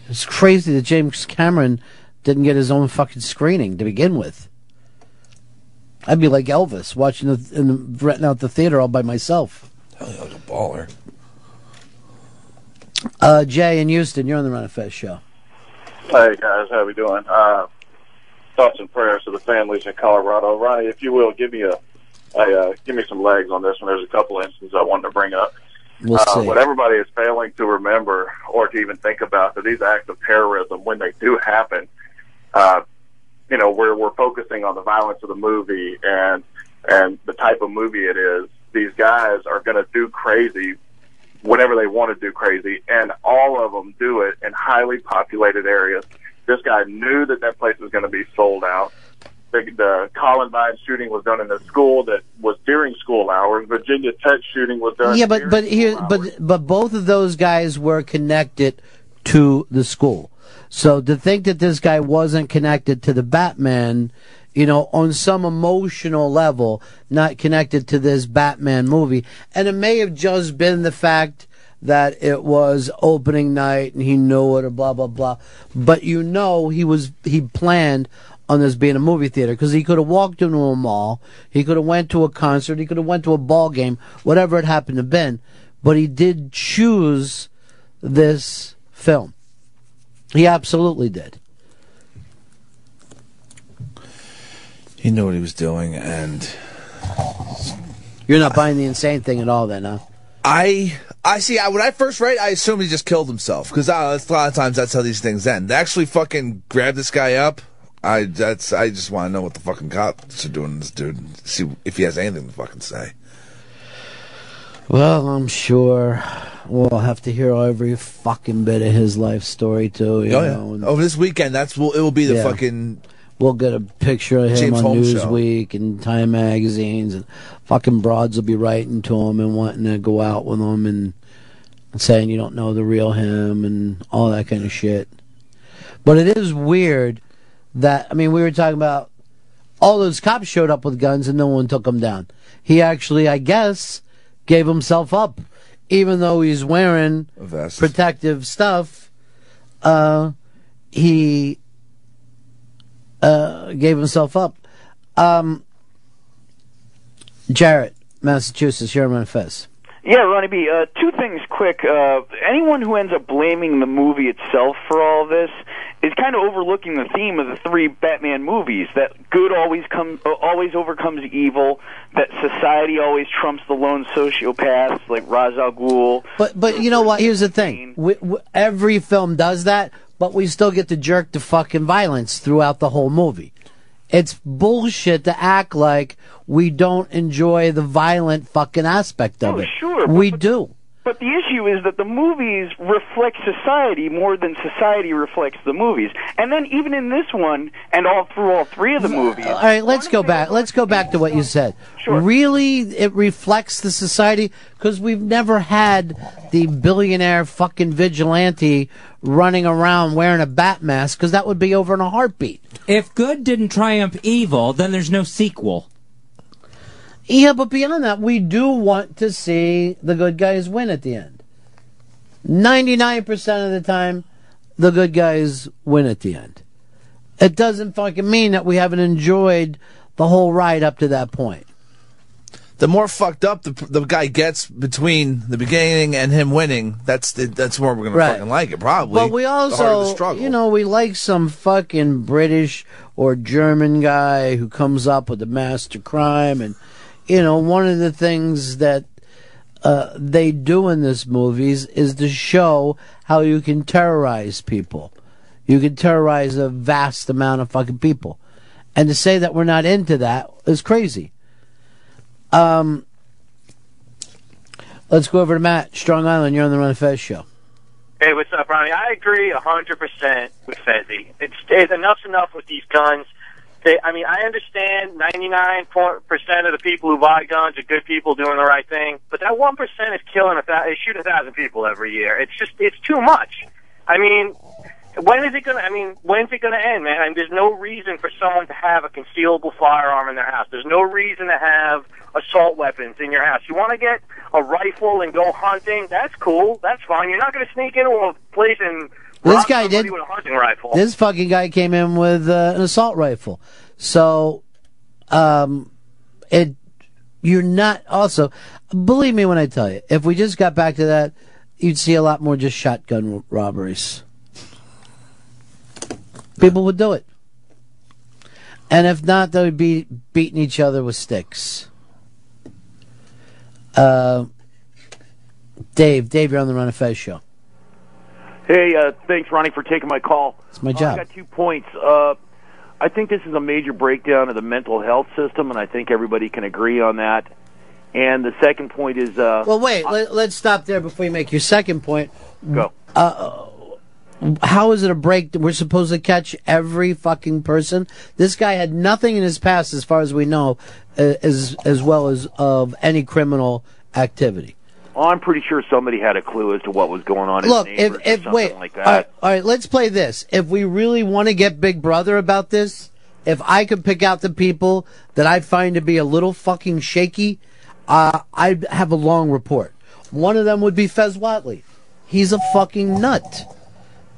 It's crazy that James Cameron didn't get his own fucking screening to begin with. I'd be like Elvis, renting out the theater all by myself. Hell yeah, like a baller. Jay in Houston, you're on the Ron and Fez show. Hey guys, how we doing? Thoughts and prayers to the families in Colorado. Ronnie, if you will, give me some legs on this one. There's a couple instances I wanted to bring up. We'll see. What everybody is failing to remember or to even think about that these acts of terrorism, when they do happen, we're focusing on the violence of the movie and the type of movie it is. These guys are going to do crazy whenever they want to do crazy, and all of them do it in highly populated areas. This guy knew that place was going to be sold out. the Columbine shooting was done in a school that was during school hours. Virginia Tech shooting was done. Yeah, but both of those guys were connected to the school. So to think that this guy wasn't connected to the Batman, you know, on some emotional level, not connected to this Batman movie, and it may have just been the fact that it was opening night and he knew it or blah blah blah. But you know, he planned on this being a movie theater, because he could have walked into a mall, he could have went to a concert, he could have went to a ball game, whatever it happened to been, but he did choose this film. He absolutely did. He knew what he was doing, and you're not buying the insane thing at all, then, huh? I see. When I first read, I assumed he just killed himself, because a lot of times that's how these things end. They actually fucking grab this guy up. I just want to know what the fucking cops are doing to this dude. See if he has anything to fucking say. Well, I'm sure we'll have to hear every fucking bit of his life story too. You know? Yeah. Over this weekend, it will be the fucking. We'll get a picture of him James on Holmes Newsweek and Time magazines, and fucking broads will be writing to him and wanting to go out with him and saying you don't know the real him and all that kind of shit. But it is weird that, I mean, we were talking about all those cops showed up with guns and no one took them down. He actually, I guess, gave himself up, even though he's wearing protective stuff. He gave himself up. Jarrett, Massachusetts, you're on Fez. Yeah, Ronnie B. Two things quick. Anyone who ends up blaming the movie itself for all this is kind of overlooking the theme of the three Batman movies, that good always overcomes evil, that society always trumps the lone sociopaths like Ra's al Ghul. But you know what? Here's the thing. Every film does that, but we still get to jerk to fucking violence throughout the whole movie. It's bullshit to act like we don't enjoy the violent fucking aspect of it. Sure. We do. But the issue is that the movies reflect society more than society reflects the movies. And then even in this one, and through all three of the movies... All right, let's go back. Let's go back to what you said. Sure. Really, it reflects the society? Because we've never had the billionaire fucking vigilante running around wearing a bat mask, because that would be over in a heartbeat. If good didn't triumph evil, then there's no sequel. Yeah, but beyond that, we do want to see the good guys win at the end. 99% of the time, the good guys win at the end. It doesn't fucking mean that we haven't enjoyed the whole ride up to that point. The more fucked up the guy gets between the beginning and him winning, that's more we're gonna fucking like it, probably. But we the harder the also, struggle. you know, we like some fucking British or German guy who comes up with the master crime. And, you know, one of the things that they do in this movies is to show how you can terrorize people. You can terrorize a vast amount of fucking people. And to say that we're not into that is crazy. Let's go over to Matt, Strong Island. You're on the Ron and Fez show. Hey, what's up, Ronnie? I agree 100% with Fezzy. It's enough's enough with these guns. I understand 99% of the people who buy guns are good people doing the right thing, but that 1% is they shoot 1,000 people every year. It's too much. I mean, when's it gonna end, man? I mean, there's no reason for someone to have a concealable firearm in their house. There's no reason to have assault weapons in your house. You want to get a rifle and go hunting? That's cool. That's fine. You're not going to sneak into a place and rob somebody with a hunting rifle. This fucking guy came in with an assault rifle. So, you're not also, believe me when I tell you, if we just got back to that, you'd see a lot more just shotgun robberies. People would do it. And if not, they would be beating each other with sticks. Dave, you're on the Ron and Fez show. Hey, thanks, Ronnie, for taking my call. It's my job. I got 2 points. I think this is a major breakdown of the mental health system, and I think everybody can agree on that. And the second point is... well, wait, let's stop there before you make your second point. Go. how is it a break? We're supposed to catch every fucking person? This guy had nothing in his past, as far as we know, as well as of any criminal activity. Well, I'm pretty sure somebody had a clue as to what was going on. Look, in if wait, like that. all right, let's play this. If we really want to get Big Brother about this, if I could pick out the people that I find to be a little fucking shaky, I'd have a long report. One of them would be Fez Whatley. He's a fucking nut.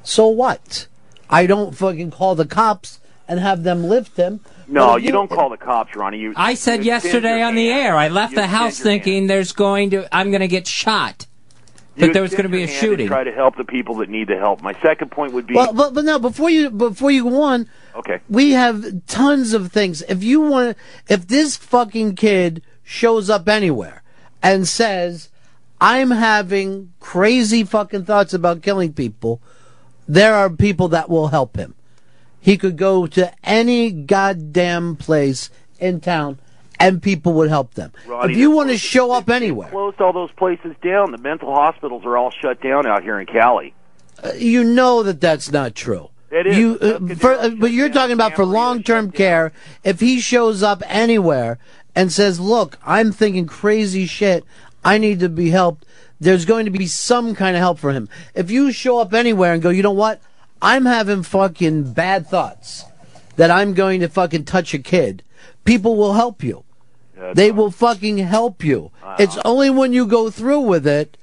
So what? I don't fucking call the cops and have them lift him. No, you don't call the cops, Ronnie. I said yesterday on the air, I left the house thinking I'm going to get shot. That there was going to be a shooting. Try to help the people that need the help. My second point would be. Well, but no, before you go on, okay, we have tons of things. If this fucking kid shows up anywhere and says, I'm having crazy fucking thoughts about killing people, there are people that will help him. He could go to any goddamn place in town and people would help them. Ronnie, if you want to show up anywhere. Closed all those places down. The mental hospitals are all shut down out here in Cali. You know that's not true. It is. But you're talking about for long-term care. If he shows up anywhere and says, look, I'm thinking crazy shit, I need to be helped, there's going to be some kind of help for him. If you show up anywhere and go, you know what, I'm having fucking bad thoughts that I'm going to fucking touch a kid, people will help you. They will fucking help you. It's only when you go through with it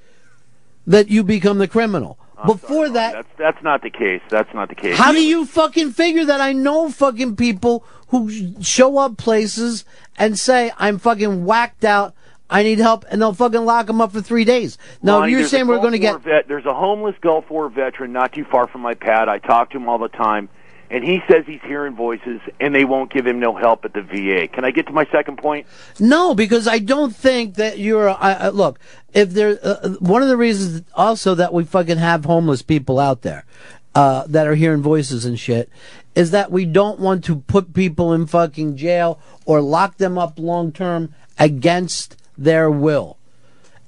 that you become the criminal. Before that, that's not the case. That's not the case. How do you fucking figure that? I know fucking people who show up places and say, I'm fucking whacked out, I need help, and they'll fucking lock them up for 3 days. Now, Ronnie, you're saying we're going to get... There's a homeless Gulf War veteran not too far from my pad. I talk to him all the time, and he says he's hearing voices, and they won't give him no help at the VA. Can I get to my second point? No, because I don't think that you're... look, if there, one of the reasons also that we fucking have homeless people out there that are hearing voices and shit is that we don't want to put people in fucking jail or lock them up long term against their will.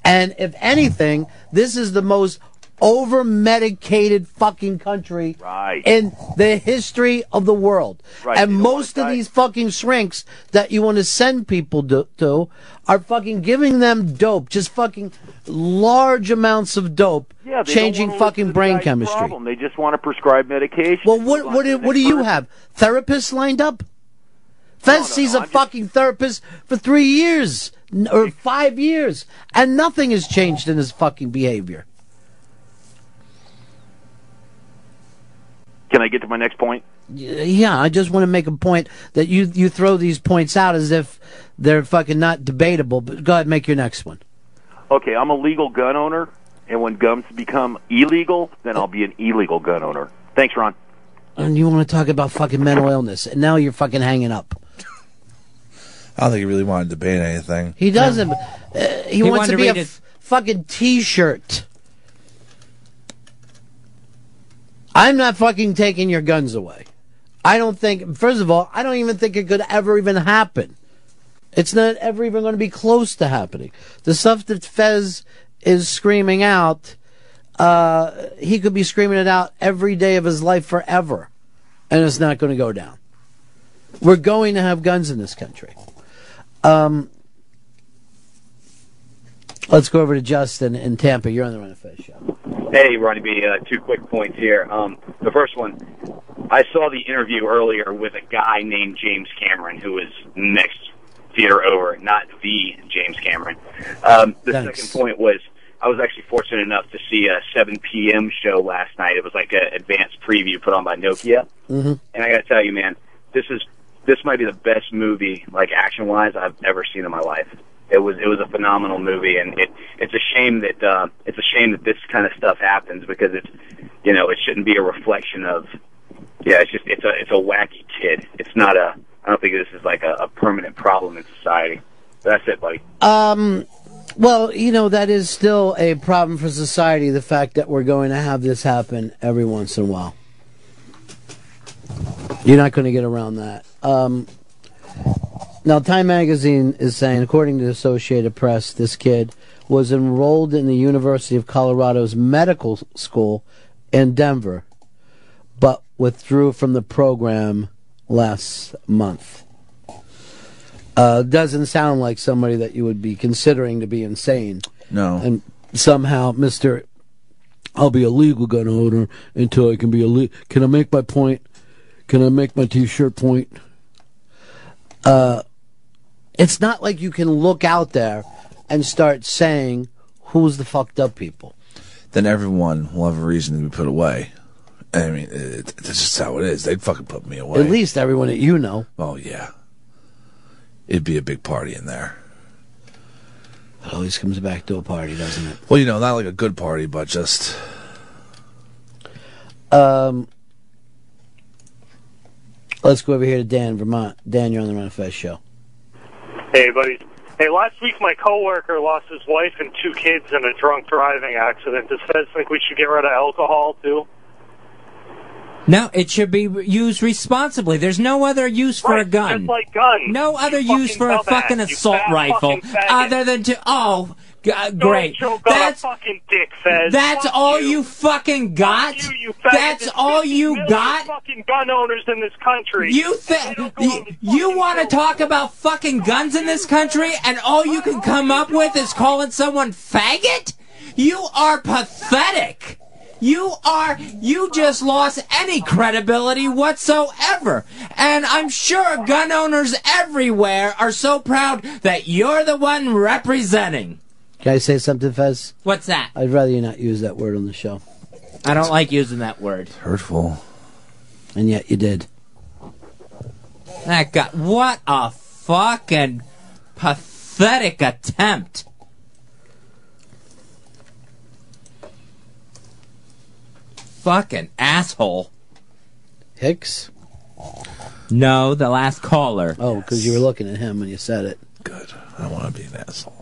And if anything, this is the most over-medicated fucking country in the history of the world. And most of these fucking shrinks that you want to send people to are fucking giving them dope, just fucking large amounts of dope, changing fucking brain chemistry. Problem. They just want to prescribe medication. Well, what do you have? Therapists lined up? Fez sees a fucking therapist for 3 years or 5 years, and nothing has changed in his fucking behavior. Can I get to my next point? Yeah, I just want to make a point that you throw these points out as if they're fucking not debatable, but go ahead, make your next one. Okay, I'm a legal gun owner, and when guns become illegal, then I'll be an illegal gun owner. Thanks, Ron. And you want to talk about fucking mental illness, and now you're fucking hanging up. I don't think he really wanted to debate anything. He doesn't. He wants to be a fucking T-shirt. I'm not fucking taking your guns away. I don't think, first of all, I don't even think it could ever even happen. It's not ever even going to be close to happening. The stuff that Fez is screaming out, he could be screaming it out every day of his life forever. And it's not going to go down. We're going to have guns in this country. Let's go over to Justin in Tampa. You're on the Run of Fez show. Hey, Ronnie B. 2 quick points here. The first one, I saw the interview earlier with a guy named James Cameron, who is next theater over, not the James Cameron. Second point was, I was actually fortunate enough to see a 7 p.m. show last night. It was like an advanced preview put on by Nokia. Mm-hmm. And I got to tell you, man, this might be the best movie, like action-wise, I've ever seen in my life. It was a phenomenal movie, and it's a shame that this kind of stuff happens, because it shouldn't be a reflection of it's a wacky kid. It's not I don't think this is like a permanent problem in society. That's it, buddy. Well, that is still a problem for society, the fact that we're going to have this happen every once in a while. You're not going to get around that. Now, Time Magazine is saying, according to the Associated Press, this kid was enrolled in the University of Colorado's medical school in Denver withdrew from the program last month. Doesn't sound like somebody that you would be considering to be insane. No. And somehow, Mr. I'll be a legal gun owner until I can be a legal... Can I make my point? Can I make my T-shirt point? It's not like you can look out there and start saying, who's the fucked up people? Then everyone will have a reason to be put away. I mean, it's just how it is. They'd fucking put me away. At least everyone that you know. Oh, yeah. It'd be a big party in there. It always comes back to a party, doesn't it? Well, not like a good party, but just... Let's go over here to Dan, Vermont. Dan, you're on the Ron and Fez show. Hey, buddy. Hey, last week my coworker lost his wife and 2 kids in a drunk driving accident. Does Fez think we should get rid of alcohol, too? No, it should be used responsibly. There's no other use for a gun. Just like guns. No other use for a fucking assault rifle other than to... Oh, great. That's fucking dick, Fez. That's all you fucking got? That's all you got? Fucking gun owners in this country. You want to talk about fucking guns in this country and all you can come up with is calling someone faggot? You are pathetic. You just lost any credibility whatsoever. And I'm sure gun owners everywhere are so proud that you're the one representing. Can I say something, Fez? What's that? I'd rather you not use that word on the show. I don't like using that word. Hurtful. And yet you did. That guy, what a fucking pathetic attempt. Fucking asshole. Hicks? No, the last caller. Oh, because you were looking at him when you said it. Good. I don't want to be an asshole.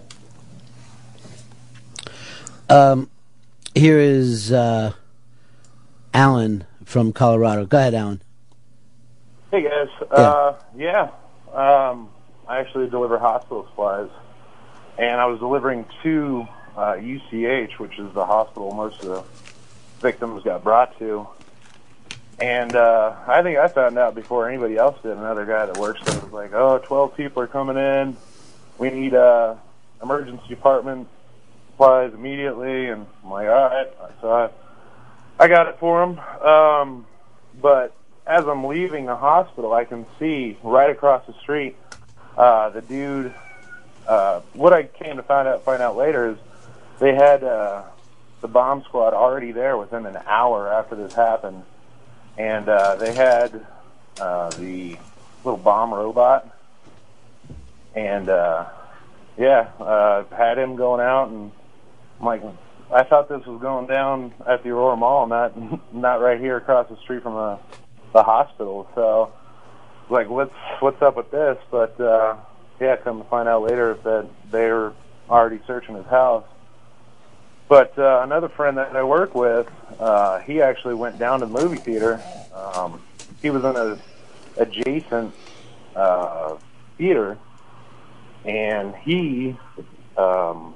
Here is Alan from Colorado. Go ahead, Alan. Hey, guys. I actually deliver hospital supplies, and I was delivering to UCH, which is the hospital most of the victims got brought to. And I think I found out before anybody else did. Another guy that works there was like, 12 people are coming in. We need emergency department supplies immediately. And I'm like, all right. So I got it for him. But as I'm leaving the hospital, I can see right across the street the dude. What I came to find out later is they had the bomb squad already there within an hour after this happened. And they had the little bomb robot, and had him going out. And I'm like, I thought this was going down at the Aurora Mall, not right here across the street from the hospital. So, like, what's up with this? But come to find out later that they were already searching his house. But another friend that I work with, he actually went down to the movie theater. He was in an adjacent theater, and he was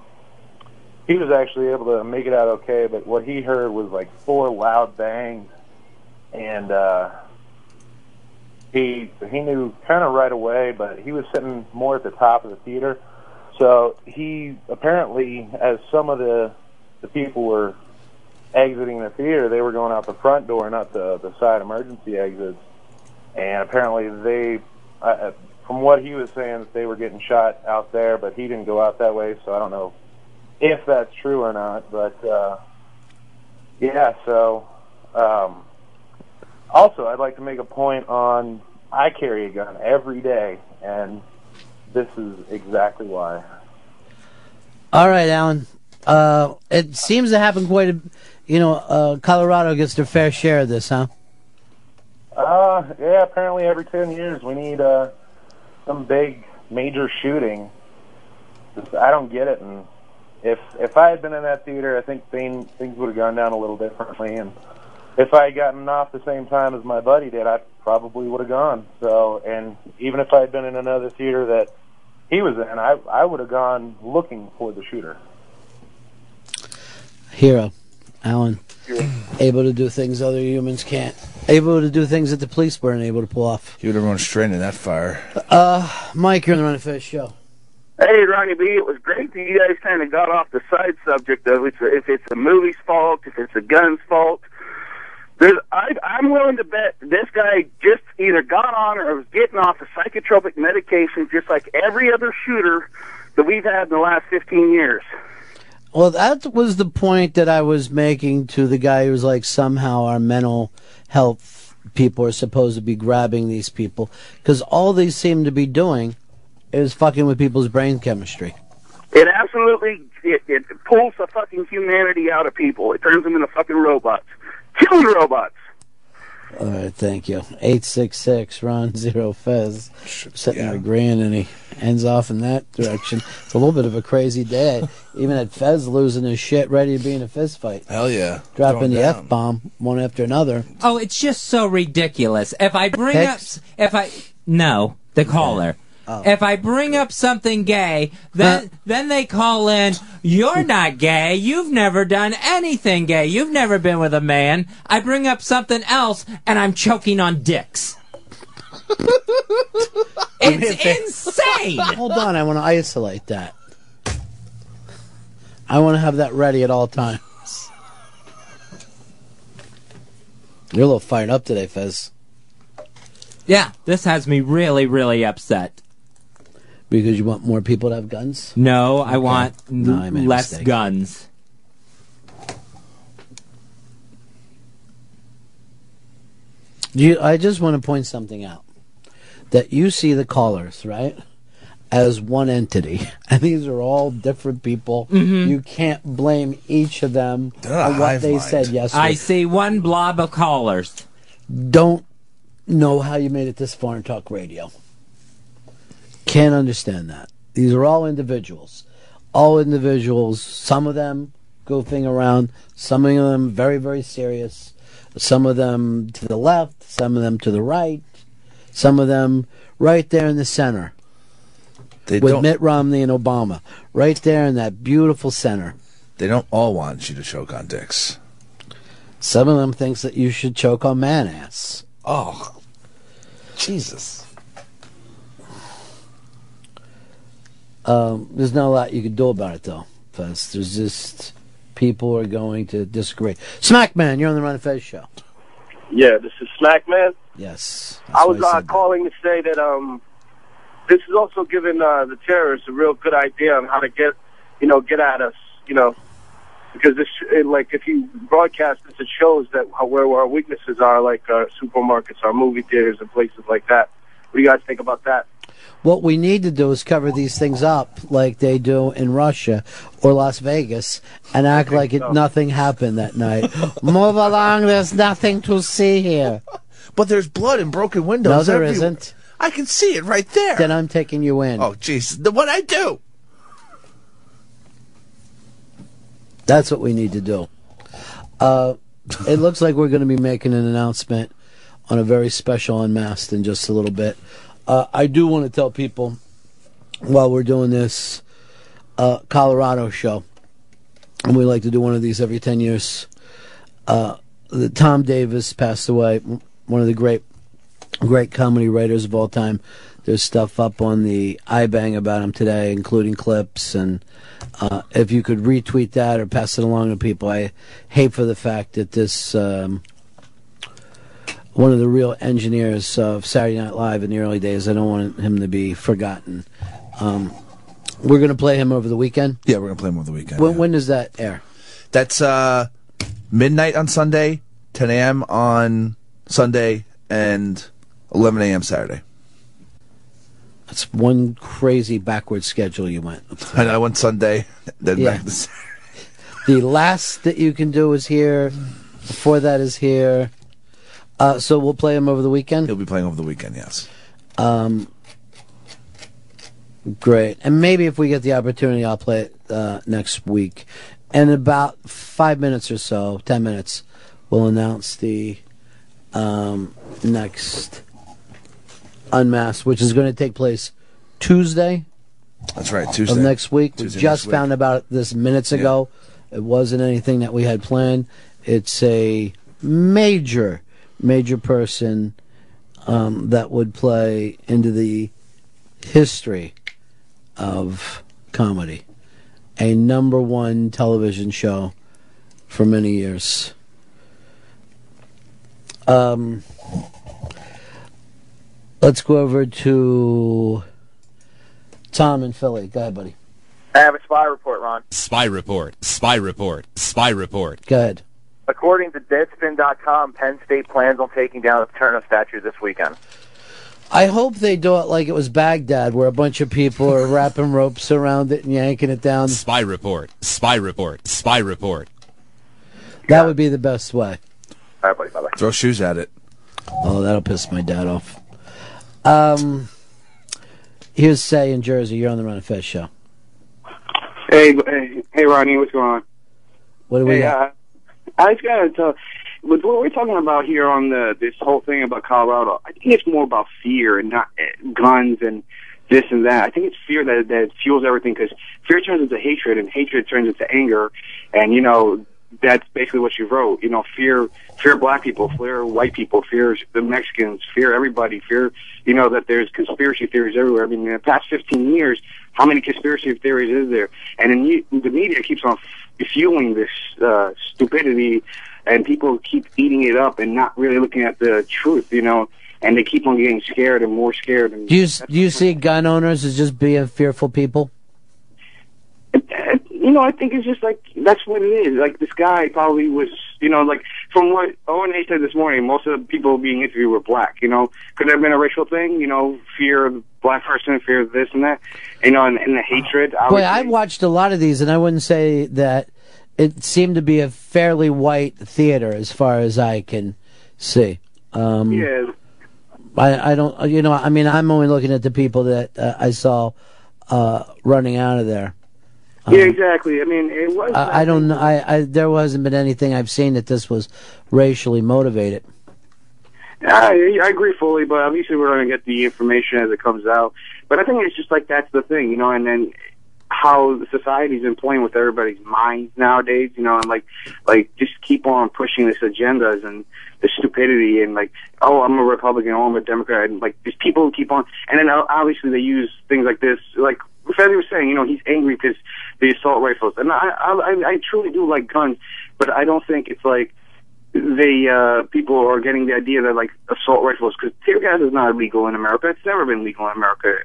actually able to make it out okay. But what he heard was like 4 loud bangs, and he knew kind of right away. But he was sitting more at the top of the theater, so he apparently, as some of the people were exiting the theater, they were going out the front door, not the side emergency exits. And apparently they, from what he was saying, that they were getting shot out there, but he didn't go out that way, so I don't know if that's true or not. But also I'd like to make a point on, I carry a gun every day, and this is exactly why. All right, Alan. It seems to happen quite a... Colorado gets their fair share of this, huh? Apparently every 10 years we need some big, major shooting. I don't get it, and if I had been in that theater, I think things would have gone down a little differently, and if I had gotten off the same time as my buddy did, I probably would have gone. So, and even if I had been in another theater that he was in, I would have gone looking for the shooter. Hero, Alan, able to do things other humans can't. able to do things that the police weren't able to pull off. He would have run straight in that fire. Mike, you're on the Ron and Fez show. Hey, Ronnie B, it was great that you guys kind of got off the side subject of if it's the movie's fault, if it's the gun's fault. I'm willing to bet this guy just either got on or was getting off a psychotropic medication just like every other shooter that we've had in the last 15 years. Well, that was the point that I was making to the guy who was like, somehow our mental health people are supposed to be grabbing these people, because all they seem to be doing is fucking with people's brain chemistry. It absolutely it pulls the fucking humanity out of people. It turns them into fucking robots. Killing robots. All right, thank you. 866 Ron Zero Fez. Sitting there agreeing, and he ends off in that direction. It's a little bit of a crazy day. Even had Fez losing his shit, ready to be in a fist fight. Hell yeah. Dropping the F-bomb one after another. Oh, it's just so ridiculous. If I bring up... No, the caller. Oh. If I bring up something gay, then they call in, you're not gay, you've never done anything gay, you've never been with a man. I bring up something else, and I'm choking on dicks. It's insane! Hold on, I want to isolate that. I want to have that ready at all times. You're a little fired up today, Fez. Yeah, this has me really, really upset. Because you want more people to have guns? No, I want I made a less mistake. guns. I just want to point something out. That you see the callers, right, as one entity. And these are all different people. Mhm. You can't blame each of them on what they said yesterday. I see one blob of callers. Don't know how you made it this far in talk radio. Can't understand that. These are all individuals. All individuals. Some of them goofing around. Some of them very, very serious. Some of them to the left. Some of them to the right. Some of them right there in the center. With Mitt Romney and Obama. Right there in that beautiful center. They don't all want you to choke on dicks. Some of them thinks that you should choke on man ass. Oh, Jesus. There's not a lot you can do about it, though, Fez. There's just people are going to disagree. Smackman, you're on the Ron and Fez show. Yeah, this is Smackman. Yes. I was calling to say that this is also giving the terrorists a real good idea on how to get at us, because this, like, if you broadcast this, it shows that where our weaknesses are, like supermarkets, our movie theaters, and places like that. What do you guys think about that? What we need to do is cover these things up like they do in Russia or Las Vegas and act like nothing happened that night. Move along, there's nothing to see here. But there's blood and broken windows. No, there everywhere. isn't. I can see it right there. Then I'm taking you in. Oh, jeez. What'd I do? That's what we need to do. It looks like we're going to be making an announcement on a very special Unmasked in just a little bit. I do want to tell people, while we're doing this Colorado show, and we like to do one of these every 10 years, Tom Davis passed away, one of the great comedy writers of all time. There's stuff up on the iBang about him today, including clips, and if you could retweet that or pass it along to people. I hate for the fact that this one of the real engineers of Saturday Night Live in the early days, I don't want him to be forgotten. We're going to play him over the weekend? Yeah, we're going to play him over the weekend. When does that air? That's midnight on Sunday, 10 a.m. on Sunday, and 11 a.m. Saturday. That's one crazy backward schedule you went. I went Sunday, then back to Saturday. The last that you can do is here. Before that is here. So we'll play him over the weekend? He'll be playing over the weekend, yes. Great. And maybe if we get the opportunity, I'll play it next week. In about 5 minutes or so, 10 minutes, we'll announce the next Unmasked, which is going to take place Tuesday. That's right, Tuesday. Of next week. Tuesday We just next week. found about this minutes ago. It wasn't anything that we had planned. It's a major major person that would play into the history of comedy. A #1 television show for many years. Let's go over to Tom in Philly. Go ahead, buddy. I have a spy report, Ron. Spy report. Spy report. Spy report. Go ahead. According to Deadspin.com, Penn State plans on taking down the Turner statue this weekend. I hope they do it like it was Baghdad, where a bunch of people are wrapping ropes around it and yanking it down. Spy report. Spy report. Spy report. That would be the best way. All right, buddy. Bye-bye. Throw shoes at it. Oh, that'll piss my dad off. Here's Say in Jersey. You're on the Ron and Fez show. Hey, Ronnie, what's going on? What do we got? I just got to tell, with what we're talking about here on this whole thing about Colorado, I think it's more about fear and not guns and this and that. I think it's fear that fuels everything, because fear turns into hatred, and hatred turns into anger, and, you know, that's basically what you wrote. You know, fear black people, fear white people, fear the Mexicans, fear everybody, fear, you know, that there's conspiracy theories everywhere. I mean, in the past 15 years, how many conspiracy theories is there? And the media keeps on fueling this stupidity, and people keep eating it up and not really looking at the truth, you know, and they keep on getting scared and more scared. And do you see gun owners as just being fearful people? You know, I think it's just like, that's what it is. Like, this guy probably was, you know, like, from what Owen A. said this morning, most of the people being interviewed were black, you know. Could there have been a racial thing, you know, fear of the black person, fear of this and that, you know, and the hatred. Boy, I watched a lot of these, and I wouldn't say that it seemed to be a fairly white theater as far as I can see. Yeah. I don't, you know, I mean, I'm only looking at the people that I saw running out of there. Yeah, exactly. I mean, it was. I don't know. There hasn't been anything I've seen that this was racially motivated. I agree fully, but obviously we're going to get the information as it comes out. But I think it's just like, that's the thing, you know, and then how the society's been playing with everybody's minds nowadays, you know, and like just keep on pushing this agendas and the stupidity and like, oh, I'm a Republican, oh, I'm a Democrat, and like these people keep on, and then obviously they use things like this, like Fezzi was saying, you know, he's angry because the assault rifles, and I truly do like guns, but I don't think it's like people are getting the idea that like assault rifles, because tear gas is not illegal in America. It's never been legal in America.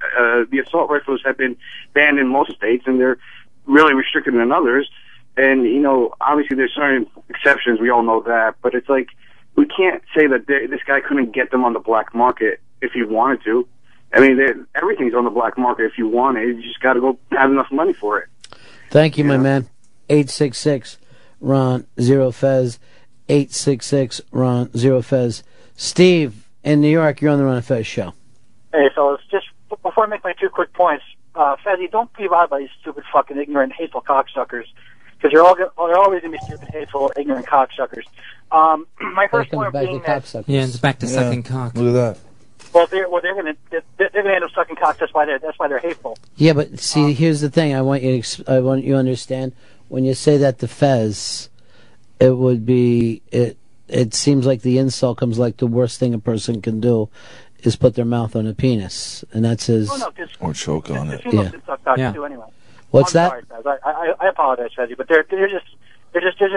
The assault rifles have been banned in most states, and they're really restricted in others. And, you know, obviously there's certain exceptions. We all know that. But it's like, we can't say that this guy couldn't get them on the black market if he wanted to. I mean, everything's on the black market if you want it. You just got to go have enough money for it. Thank you, my man. 866-RON-0-FEZ. 866-RON-0-FEZ. Steve, in New York, you're on the Ron and Fez show. Hey, fellas, just before I make my 2 quick points, Fezzi, don't be bothered by these stupid, fucking, ignorant, hateful cocksuckers, because they're always going to be stupid, hateful, ignorant cocksuckers. My first point being that... Yeah, it's back to sucking cock. Look at that. Well, they're going to end up sucking cock. That's why they're hateful. Yeah, but see, here's the thing. I want you to understand. When you say that to Fez, it would be it seems like the insult comes like the worst thing a person can do is put their mouth on a penis, and that's his. Or choke on it. Yeah. Suck cock too, anyway. What's that? Sorry, Fez. I apologize, Fezzi, but they're just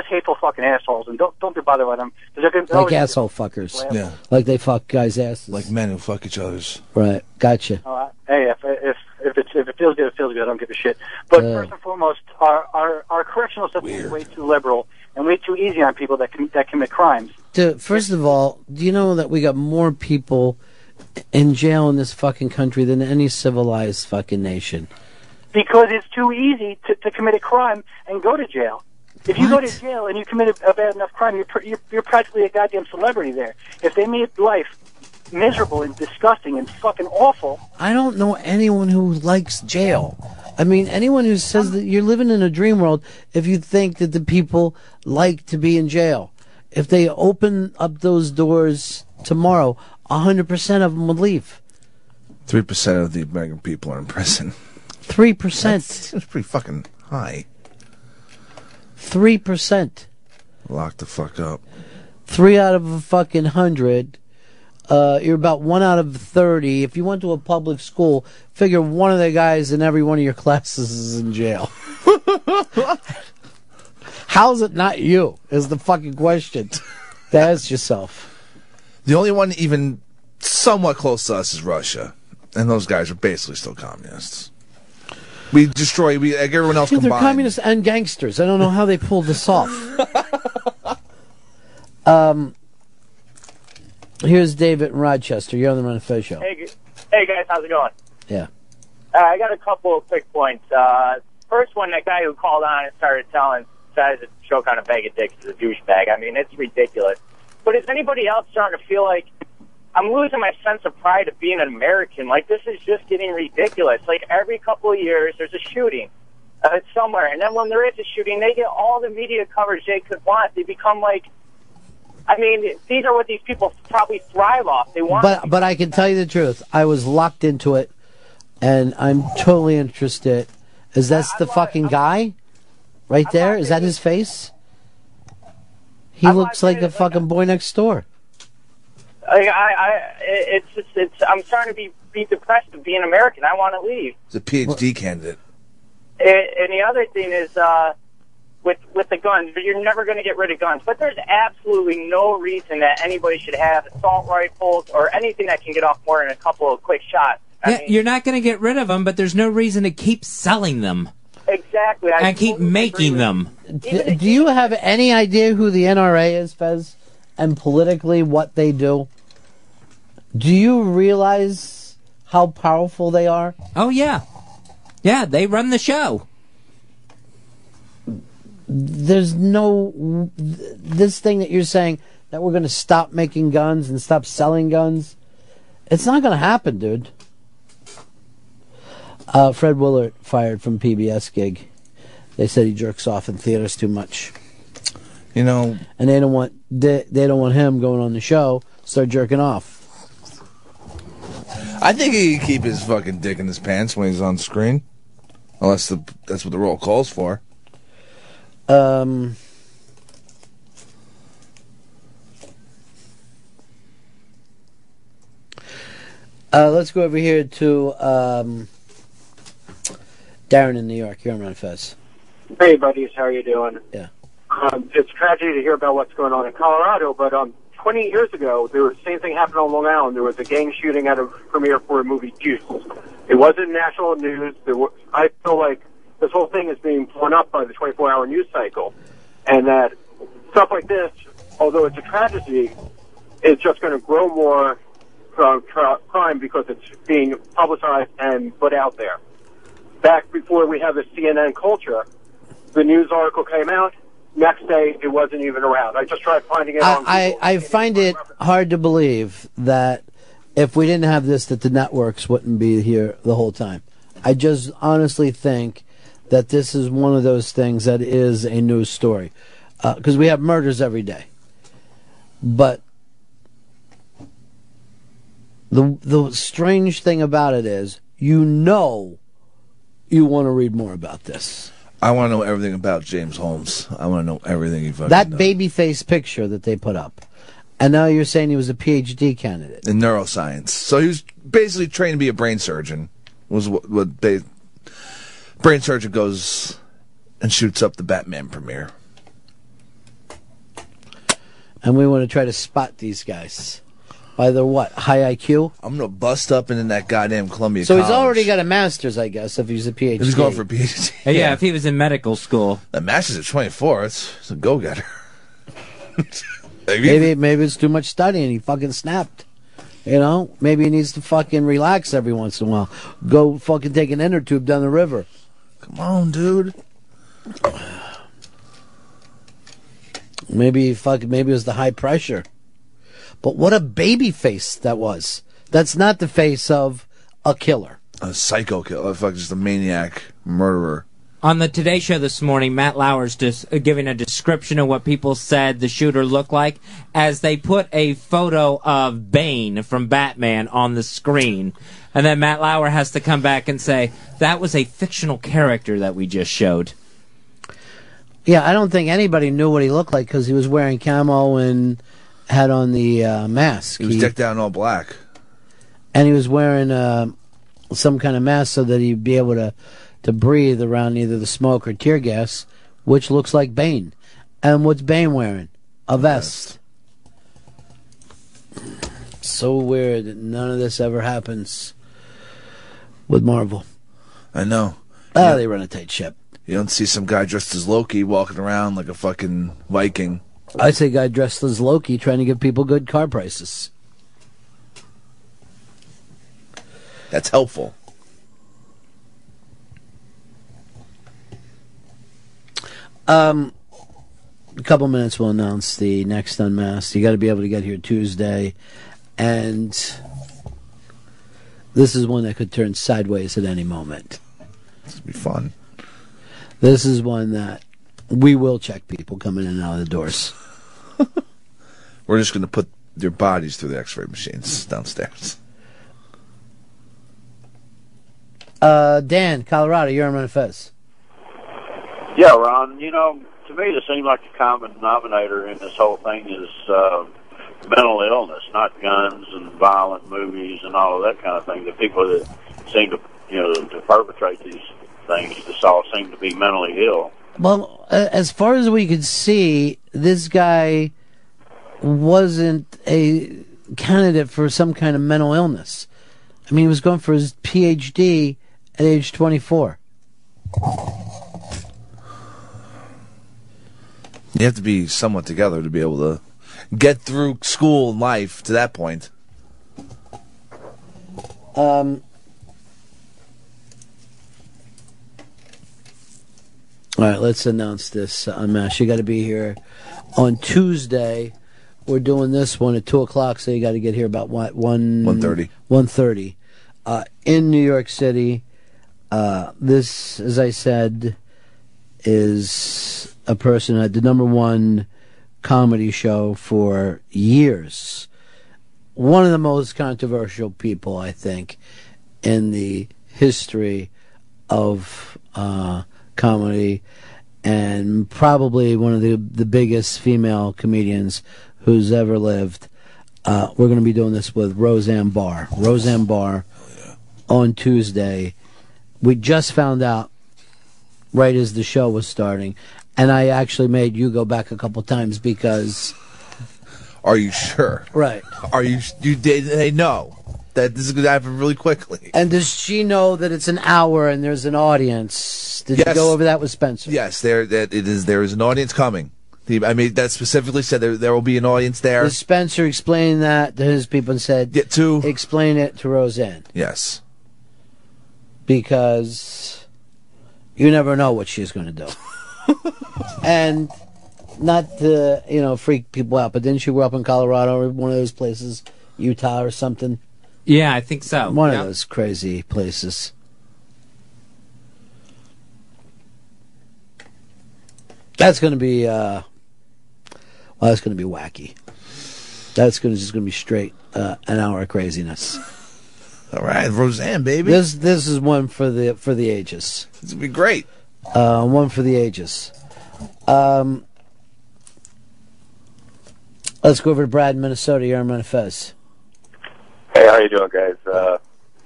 hateful fucking assholes, and don't be bothered with them. Like asshole fuckers. Yeah. Like they fuck guys' asses. Like men who fuck each other's. Right. Gotcha. Hey, if it feels good, it feels good. I don't give a shit. But first and foremost, our correctional system is way too liberal and way too easy on people that commit crimes. First of all, do you know that we got more people in jail in this fucking country than any civilized fucking nation? Because it's too easy to commit a crime and go to jail. If you go to jail and you commit a bad enough crime, you're practically a goddamn celebrity there. If they made life miserable and disgusting and fucking awful... I don't know anyone who likes jail. I mean, anyone who says that you're living in a dream world if you think that the people like to be in jail. If they open up those doors tomorrow, 100% of them would leave. 3% of the American people are in prison. 3%. That's pretty fucking high. 3%. Lock the fuck up. 3 out of a fucking 100. You're about 1 out of 30. If you went to a public school, figure one of the guys in every one of your classes is in jail. How's it not you? Is the fucking question to ask yourself. The only one even somewhat close to us is Russia, and those guys are basically still communists. We destroy, like everyone else Dude, combined. they're communists and gangsters. I don't know how they pulled this off. Here's David in Rochester. You're on the Run of Fez show. Hey guys, how's it going? Yeah. I got a couple of quick points. First one, that guy who called on and started telling guys that choke on a bag of dicks is a douchebag. I mean, it's ridiculous. But is anybody else starting to feel like I'm losing my sense of pride of being an American? Like, this is just getting ridiculous. Like, every couple of years, there's a shooting somewhere. And then when there is a shooting, they get all the media coverage they could want. They become like, I mean, these are what these people probably thrive off. They want. But I can tell you the truth. I was locked into it, and I'm totally interested. Is that the fucking guy? Right there? Is that his face? He looks like a fucking boy next door. I'm starting to be depressed of being American. I want to leave. He's a PhD candidate. And the other thing is, with the guns, you're never going to get rid of guns. But there's absolutely no reason that anybody should have assault rifles or anything that can get off more than a couple of quick shots. Yeah, you're not going to get rid of them, but there's no reason to keep selling them. Exactly. And keep making them. Do you have any idea who the NRA is, Fez? And politically what they do? Do you realize how powerful they are? Oh, yeah. Yeah, they run the show. There's no... This thing that you're saying, that we're going to stop making guns and stop selling guns, it's not going to happen, dude. Fred Willard fired from PBS gig. They said he jerks off in theaters too much. You know, and they don't want him going on the show. Start jerking off. I think he can keep his fucking dick in his pants when he's on screen, unless that's what the role calls for. Let's go over here to Darren in New York. You're on Run Fez. Hey, buddies. How are you doing? Yeah. It's a tragedy to hear about what's going on in Colorado, but 20 years ago, there was the same thing happened on Long Island. There was a gang shooting at a premiere for a movie, Juice. It wasn't national news. I feel like this whole thing is being blown up by the 24-hour news cycle, and that stuff like this, although it's a tragedy, it's just going to grow more crime because it's being publicized and put out there. Back before we have the CNN culture, the news article came out. Next day, it wasn't even around. I just tried finding it on Google. I find it hard to believe that if we didn't have this, that the networks wouldn't be here the whole time. I just honestly think that this is one of those things that is a news story. Because we have murders every day. But the strange thing about it is, you want to read more about this. I want to know everything about James Holmes. I want to know everything he fucking That does. babyface picture that they put up. And now you're saying he was a PhD candidate. In neuroscience. So he was basically trained to be a brain surgeon. Was what brain surgeon goes and shoots up the Batman premiere. And we want to try to spot these guys. By their what? High IQ? I'm going to bust up into that goddamn Columbia So College. he's already got a master's, I guess, if he's a PhD. He's going for a PhD. Yeah, if he was in medical school. The master's at 24. It's a go-getter. Maybe it's too much studying. He fucking snapped. You know? Maybe he needs to fucking relax every once in a while. Go fucking take an inner tube down the river. Come on, dude. Maybe it was the high pressure. But what a baby face that was. That's not the face of a killer. A psycho killer. Just a maniac murderer. On the Today Show this morning, Matt Lauer's just giving a description of what people said the shooter looked like as they put a photo of Bane from Batman on the screen. And then Matt Lauer has to come back and say, that was a fictional character that we just showed. Yeah, I don't think anybody knew what he looked like because he was wearing camo and had on the mask. He was decked out in all black. And he was wearing some kind of mask so that he'd be able to breathe around either the smoke or tear gas, which looks like Bane. And what's Bane wearing? A vest. So weird that none of this ever happens with Marvel. I know. They run a tight ship. You don't see some guy dressed as Loki walking around like a fucking Viking. I say guy dressed as Loki trying to give people good car prices. That's helpful. A couple minutes we'll announce the next Unmasked. You got to be able to get here Tuesday. And this is one that could turn sideways at any moment. This will be fun. This is one that we will check people coming in and out of the doors. We're just going to put their bodies through the x-ray machines downstairs. Dan, Colorado, you're on Run Fez. Yeah, Ron, to me it seems like the common denominator in this whole thing is mental illness, not guns and violent movies and all of that kind of thing. The people that seem to, to perpetrate these things just all seem to be mentally ill. Well, as far as we could see, this guy wasn't a candidate for some kind of mental illness. I mean, he was going for his PhD at age 24. You have to be somewhat together to be able to get through school and life to that point. All right, let's announce this Unmasked. You got to be here on Tuesday. We're doing this one at 2 o'clock, so you got to get here about 1:30. 1:30 in New York City. This, as I said, is a person who had the #1 comedy show for years. One of the most controversial people, I think, in the history of comedy, and probably one of the biggest female comedians who's ever lived. We're going to be doing this with Roseanne Barr. Roseanne Barr on Tuesday. We just found out right as the show was starting, and I actually made you go back a couple times because... Are you sure? Right. Are you? They know that this is going to happen really quickly. And does she know that it's an hour and there's an audience? Did you go over that with Spencer? Yes, there is an audience coming. I mean, that specifically said there will be an audience there. Does Spencer explain that to his people and said, explain it to Roseanne? Yes. Because you never know what she's going to do. And not to, freak people out, but didn't she grow up in Colorado or one of those places, Utah or something? Yeah, I think so. One of those crazy places. That's going to be, that's going to be wacky. That's just going to be straight an hour of craziness. All right, Roseanne, baby. This is one for the ages. It's going to be great. One for the ages. Let's go over to Brad in Minnesota. You're on Run Fez. Hey, how you doing, guys?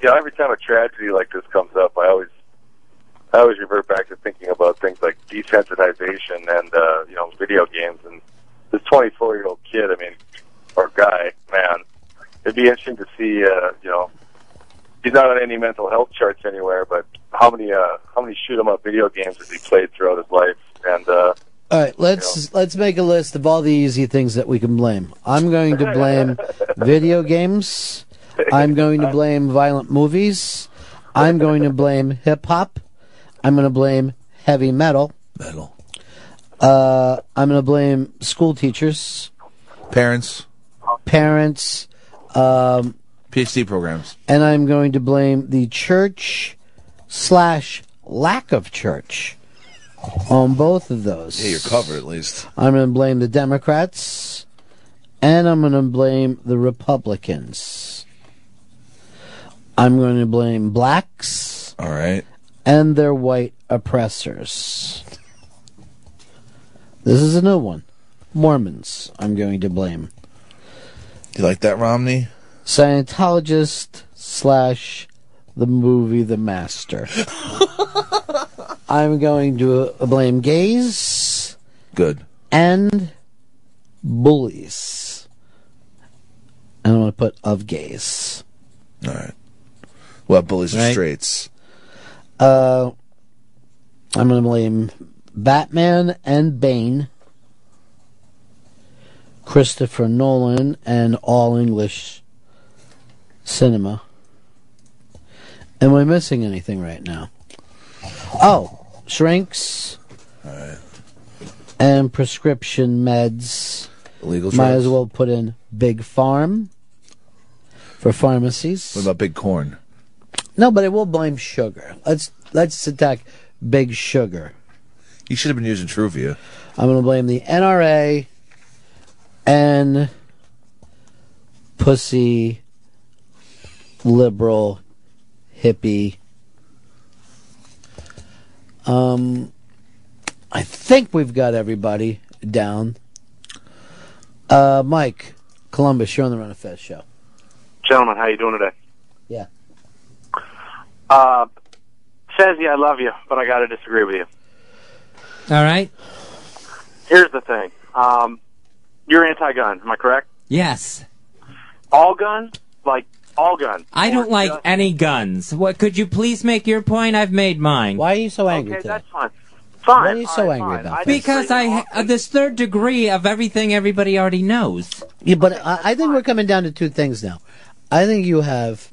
Every time a tragedy like this comes up, I always revert back to thinking about things like desensitization and video games. And this 24-year-old kid, or guy, man, it'd be interesting to see. He's not on any mental health charts anywhere, but how many shoot 'em up video games has he played throughout his life? And all right, let's make a list of all the easy things that we can blame. I'm going to blame video games. I'm going to blame violent movies. I'm going to blame hip-hop. I'm going to blame heavy metal. I'm going to blame school teachers. Parents. PhD programs. And I'm going to blame the church / lack of church on both of those. Yeah, you're covered at least. I'm going to blame the Democrats, and I'm going to blame the Republicans. I'm going to blame blacks. All right. And their white oppressors. This is a new one. Mormons, I'm going to blame. You like that, Romney? Scientologist / the movie The Master. I'm going to blame gays. Good. And bullies. I don't want to put of gays. All right. Well, bullies are Right. straights. I'm going to blame Batman and Bane, Christopher Nolan, and all English cinema. Am I missing anything right now? Oh, shrinks. All right. And prescription meds. Illegal Might drugs. as well put in Big Farm for pharmacies. What about Big Corn? No, but I will blame sugar. Let's attack Big Sugar. You should have been using Truvia. I'm going to blame the NRA and pussy, liberal, hippie. I think we've got everybody down. Mike, Columbus, you're on the Run of Fez show. Gentlemen, how you doing today? Yeah. Fezzy, I love you, but I got to disagree with you. All right. Here's the thing. You're anti-gun, am I correct? Yes. All guns? Like, all guns. I don't like any guns. What? Could you please make your point? I've made mine. Why are you so angry Okay, today? that's fine. Fine. What are you so all right, angry fine. about? Because this third degree of everything everybody already knows. Yeah, but I think we're coming down to two things now. I think you have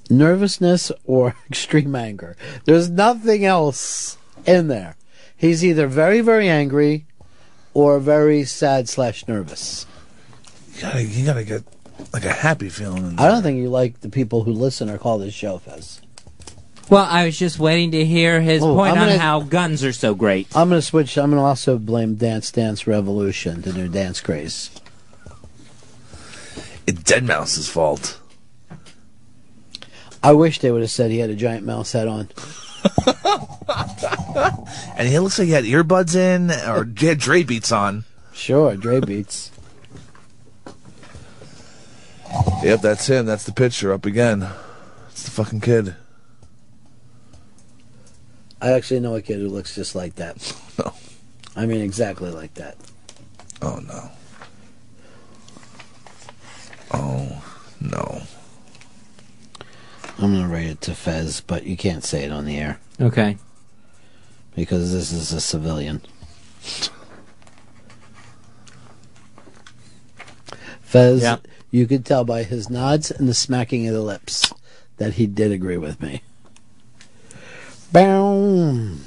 nervousness or extreme anger. There's nothing else in there. He's either very, very angry or very sad / nervous. You gotta get like a happy feeling in I don't think you like the people who listen or call this show, Fez. Well, I was just waiting to hear his point on how guns are so great. I'm going to switch. I'm going to also blame Dance Dance Revolution, the new dance craze. It's Deadmau5's fault. I wish they would have said he had a giant mouse head on. And he looks like he had earbuds in, or he had Dre beats on. Sure, Dre beats. Yep, that's him. That's the picture up again. It's the fucking kid. I actually know a kid who looks just like that. No. I mean, exactly like that. Oh, no. Oh, no. I'm going to rate it to Fez, but you can't say it on the air. Okay. Because this is a civilian. Fez, Yeah. you could tell by his nods and the smacking of the lips that he did agree with me. Boom.